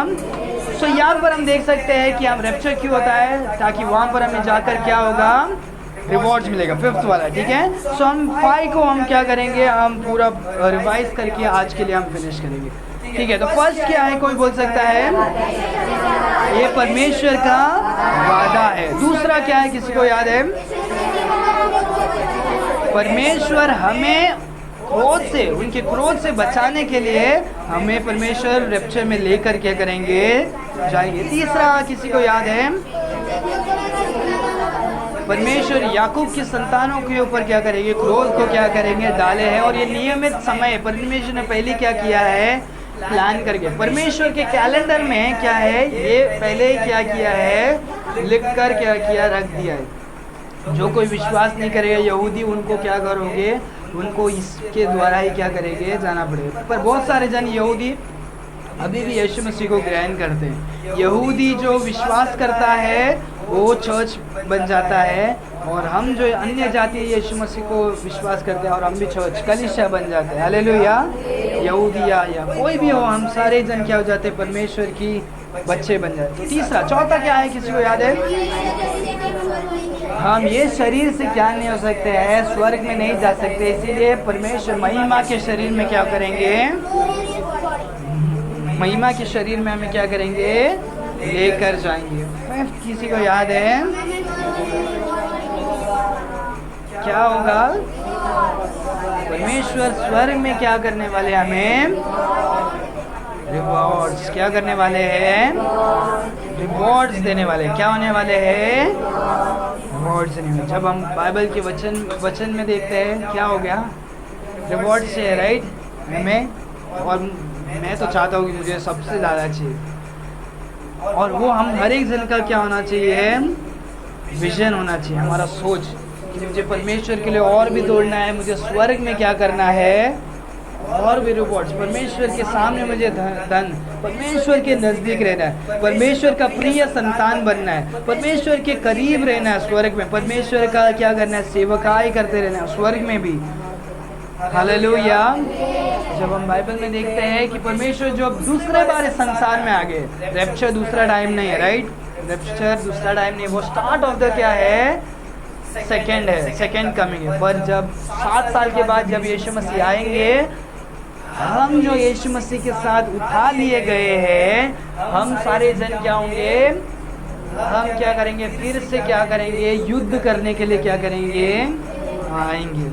S1: सो यहाँ पर हम देख सकते हैं कि हम रैप्चर क्यों होता है, ताकि वहाँ पर हमें जाकर क्या होगा, रिवॉर्ड्स मिलेगा। फिफ्थ वाला, ठीक है। सो हम 5 को हम क्या करेंगे, हम पूरा रिवाइज करके आज के लिए हम फिनिश करेंगे, ठीक है। तो फर्स्ट क्या है, कोई बोल सकता है, ये परमेश्वर का वादा है। दूसरा क्या है, किसी को याद है, परमेश्वर हमें क्रोध से, उनके क्रोध से बचाने के लिए हमें परमेश्वर रैप्चर में लेकर क्या करेंगे, जाएंगे। तीसरा किसी को याद है, परमेश्वर याकूब की संतानों के ऊपर क्या करेंगे, क्रोध को क्या करेंगे, डाले हैं। और ये नियमित समय परमेश्वर ने पहले क्या किया है, प्लान करके। परमेश्वर के कैलेंडर में क्या है, ये पहले ही क्या किया है, लिख कर क्या किया, रख दिया है। जो कोई विश्वास नहीं करेगा यहूदी, उनको क्या करोगे, उनको इसके द्वारा ही क्या करेंगे, जाना पड़ेगा। पर बहुत सारे जन यहूदी अभी भी यीशु मसीह को ग्रहण करते हैं। यहूदी जो विश्वास करता है वो चर्च बन जाता है, और हम जो अन्य जाति यीशु मसीह को विश्वास करते हैं और हम भी चर्च, कलीसिया बन जाते हैं। हालेलुया। यहूदिया या कोई भी हो, हम सारे जन क्या हो जाते हैं, परमेश्वर की बच्चे बन जाते हैं। तीसरा, चौथा क्या है, किसी को याद है, हम ये शरीर से क्या नहीं हो सकते हैं, स्वर्ग में नहीं जा सकते, इसीलिए परमेश्वर महिमा के शरीर में क्या करेंगे, महिमा के शरीर में हमें क्या करेंगे, लेकर जाएंगे। किसी को याद है क्या होगा, परमेश्वर स्वर्ग में क्या करने वाले, हमें रिवॉर्ड्स क्या करने वाले हैं, रिवॉर्ड्स देने वाले। क्या होने वाले हैं, रिवॉर्ड्स देने वाले। जब हम बाइबल के वचन में देखते हैं, क्या हो गया, रिवॉर्ड्स से, राइट, हमें, और मैं तो चाहता हूँ कि मुझे सबसे ज़्यादा चाहिए, और वो हम हर एक जन का क्या होना चाहिए, विजन होना चाहिए, हमारा सोच कि मुझे परमेश्वर के लिए और भी दौड़ना है, मुझे स्वर्ग में क्या करना है, और भी रिवॉर्ड्स, परमेश्वर के सामने मुझे धन, परमेश्वर के नज़दीक रहना है, परमेश्वर का प्रिय संतान बनना है, परमेश्वर के करीब रहना है स्वर्ग में, परमेश्वर का क्या करना है, सेवकाई करते रहना है स्वर्ग में भी। हालेलुया। जब हम बाइबल में देखते हैं कि परमेश्वर जो दूसरे बार इस संसार में आ गए, रैप्चर दूसरा टाइम नहीं है, राइट, रैप्चर दूसरा टाइम नहीं, वो स्टार्ट ऑफ द क्या है, सेकंड है, सेकंड कमिंग है। पर जब 7 साल के बाद जब यीशु मसीह आएंगे, हम जो यीशु मसीह के साथ उठा लिए गए हैं, हम सारे जन क्या होंगे, हम क्या करेंगे, फिर से क्या करेंगे, युद्ध करने के लिए क्या करेंगे, आएंगे।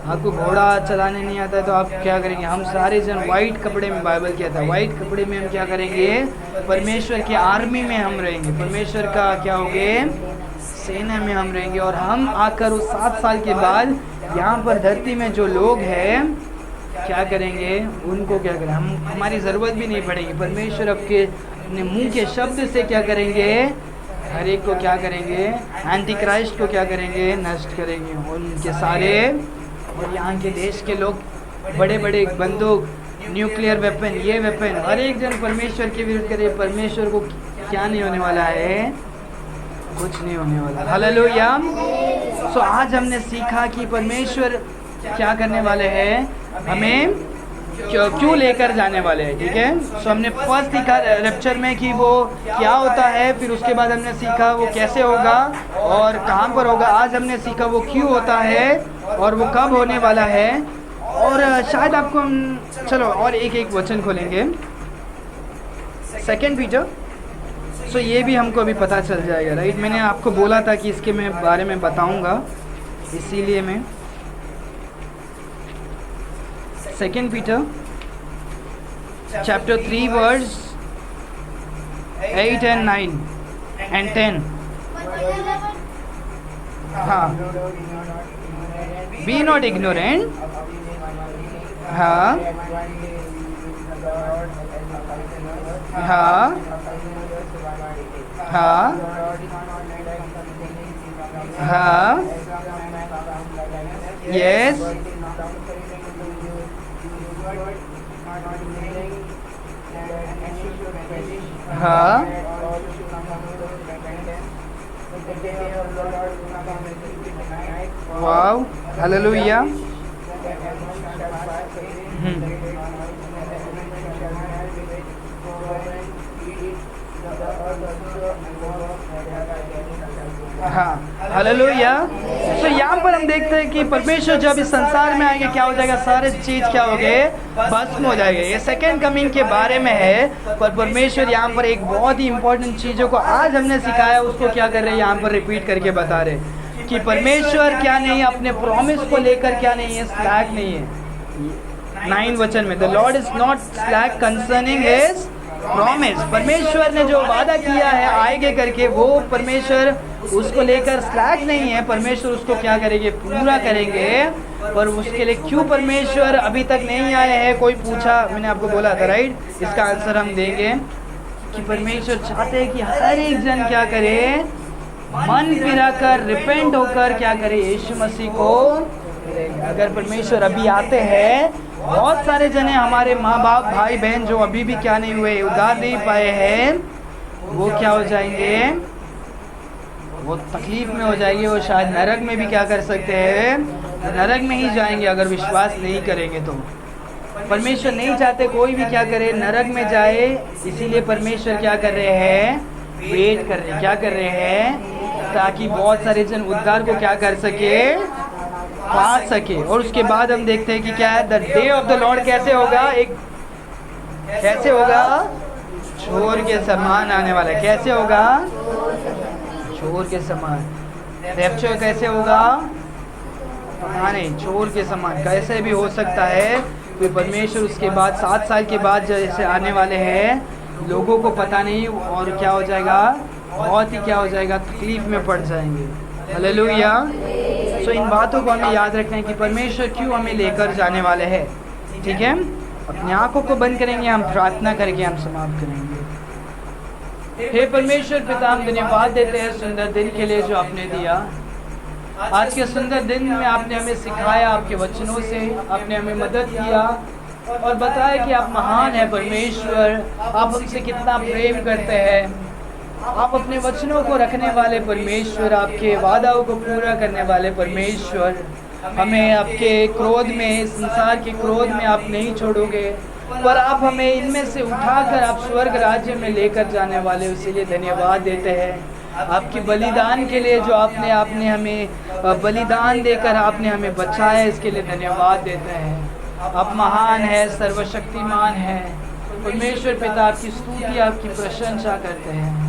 S1: आपको घोड़ा चलाने नहीं आता है तो आप क्या करेंगे, हम सारे जन वाइट कपड़े में, बाइबल कहता है वाइट कपड़े में हम क्या करेंगे, परमेश्वर की आर्मी में हम रहेंगे, परमेश्वर का क्या होंगे, सेना में हम रहेंगे। और हम आकर उस 7 साल के बाद यहाँ पर धरती में जो लोग हैं क्या करेंगे, उनको क्या करें, हम, हमारी ज़रूरत भी नहीं पड़ेगी, परमेश्वर अपने मुंह के शब्द से क्या करेंगे, हर एक को क्या करेंगे, एंटी क्राइस्ट को क्या करेंगे, नष्ट करेंगे, उनके सारे। और यहाँ के देश के लोग बड़े बड़े बंदूक, न्यूक्लियर वेपन, ये वेपन, हर एक जन परमेश्वर के विरुद्ध करे, परमेश्वर को क्या नहीं होने वाला है, कुछ नहीं होने वाला। हालेलुया। सो आज हमने सीखा कि परमेश्वर क्या करने वाले हैं, हमें क्यों लेकर जाने वाले हैं, ठीक है। सो हमने फर्स्ट सीखा रैप्चर में कि वो क्या होता है, फिर उसके बाद हमने सीखा वो कैसे होगा और कहाँ पर होगा। आज हमने सीखा वो क्यों होता है और वो कब होने वाला है। और शायद आपको हम, चलो और एक वचन खोलेंगे, 2 पीटर। सो ये भी हमको अभी पता चल जाएगा, राइट। मैंने आपको बोला था कि इसके मैं बारे में बताऊंगा, इसीलिए मैं 2 Peter chapter 3 verse 8 and 9 and 10। हाँ, बी नॉट इग्नोरेंट। हाँ हाँ हाँ हाँ, यस, हाँ, वाव, हालेलुया। हाँ, हालेलुया। तो यहाँ पर हम देखते हैं कि परमेश्वर जब इस संसार में आएंगे क्या हो जाएगा, सारे चीज क्या हो गए, भस्म हो जाएंगे। ये सेकेंड कमिंग के बारे में है, पर परमेश्वर यहाँ पर एक बहुत ही इंपॉर्टेंट चीजों को आज हमने सिखाया उसको क्या कर रहे हैं, यहाँ पर रिपीट करके बता रहे कि परमेश्वर क्या नहीं है, अपने प्रॉमिस को लेकर क्या नहीं है, स्लैक नहीं है। 9 वचन में the Lord is not slack concerning his promise. परमेश्वर ने जो वादा किया है आएगे करके, वो परमेश्वर उसको लेकर स्लैक नहीं है। परमेश्वर उसको क्या करेंगे, पूरा करेंगे। पर उसके लिए क्यों परमेश्वर अभी तक नहीं आए हैं, कोई पूछा, मैंने आपको बोला था राइट, इसका आंसर हम देंगे कि परमेश्वर चाहते हैं कि हर एक जन क्या करे, मन फिरा कर, रिपेंट होकर क्या करे, यीशु मसीह को। अगर परमेश्वर अभी आते हैं, बहुत सारे जने हमारे माँ बाप भाई बहन जो अभी भी क्या नहीं हुए, उद्धार नहीं पाए हैं, वो क्या हो जाएंगे, वो तकलीफ में हो जाएंगे, वो शायद नरक में भी क्या कर सकते हैं, नरक में ही जाएंगे अगर विश्वास नहीं करेंगे तो। परमेश्वर नहीं चाहते कोई भी क्या करे, नरक में जाए। इसीलिए परमेश्वर क्या कर रहे हैं, वेट कर रहे हैं, क्या कर रहे हैं, ताकि बहुत सारे जन उद्धार को क्या कर सके, पा सके। और उसके बाद हम देखते हैं कि क्या है, the day of the Lord कैसे होगा, एक कैसे होगा, चोर के समान आने वाला है। कैसे होगा, चोर के समान। रैप्चर कैसे होगा, हाँ नहीं, चोर के समान कैसे भी हो सकता है। तो परमेश्वर उसके बाद 7 साल के बाद जैसे आने वाले हैं, लोगों को पता नहीं, और क्या हो जाएगा, बहुत ही क्या हो जाएगा, तकलीफ में पड़ जाएंगे। हालेलुया। सो इन बातों को हमें याद रखना है कि परमेश्वर क्यों हमें लेकर जाने वाले हैं। ठीक है, अपनी आंखों को बंद करेंगे, हम प्रार्थना करके हम समाप्त करेंगे। हे परमेश्वर पिता, हम धन्यवाद देते हैं सुंदर दिन के लिए जो आपने दिया। आज के सुंदर दिन में आपने हमें सिखाया, आपके वचनों से आपने हमें मदद किया और बताया कि आप महान है परमेश्वर, आप हमसे कितना प्रेम करते हैं, आप अपने वचनों को रखने वाले परमेश्वर, आपके वादाओं को पूरा करने वाले परमेश्वर। हमें आपके क्रोध में, संसार के क्रोध में आप नहीं छोड़ोगे, पर आप हमें इनमें से उठाकर आप स्वर्ग राज्य में लेकर जाने वाले, इसीलिए धन्यवाद देते हैं। आपके बलिदान के लिए जो आपने हमें बलिदान देकर आपने हमें बचाया, इसके लिए धन्यवाद देते हैं। आप महान है, सर्वशक्तिमान है परमेश्वर पिता। आपकी स्तुति, आपकी प्रशंसा करते हैं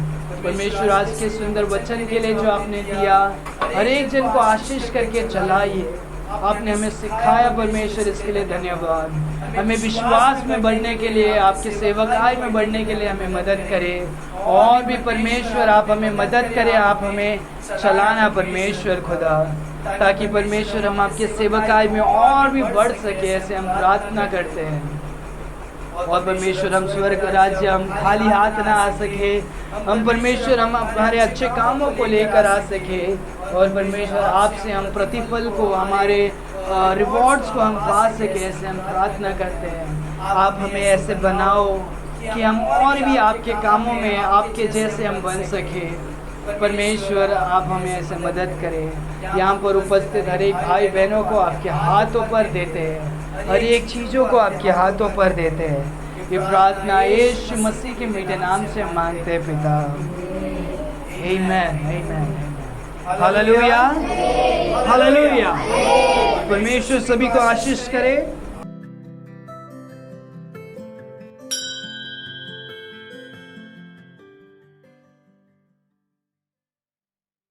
S1: परमेश्वर। आज के सुंदर वचन के लिए जो आपने दिया, हर एक जन को आशीष करके चलाइए। आपने हमें सिखाया परमेश्वर, इसके लिए धन्यवाद। हमें विश्वास में बढ़ने के लिए, आपके सेवकाई में बढ़ने के लिए हमें मदद करें। और भी परमेश्वर आप हमें मदद करें, आप हमें चलाना परमेश्वर खुदा, ताकि परमेश्वर हम आपके सेवकाई में और भी बढ़ सके। ऐसे हम प्रार्थना करते हैं। और परमेश्वर हम स्वर्ग राज्य हम खाली हाथ ना आ सके, हम परमेश्वर हम हमारे अच्छे कामों को लेकर आ सके। और परमेश्वर आपसे हम प्रतिफल को, हमारे रिवॉर्ड्स को हम पा सके, ऐसे हम प्रार्थना करते हैं। आप हमें ऐसे बनाओ कि हम और भी आपके कामों में आपके जैसे हम बन सके। परमेश्वर आप हमें ऐसे मदद करें। यहाँ पर उपस्थित हर एक भाई बहनों को आपके हाथों पर देते हैं, हर एक चीज़ों को आपके हाथों पर देते हैं। ये प्रार्थना यीशु मसीह के मीठे नाम से हम मांगते हैं पिता, आमीन आमीन। Hallelujah hallelujah. परमेश्वर सभी को आशीष करे।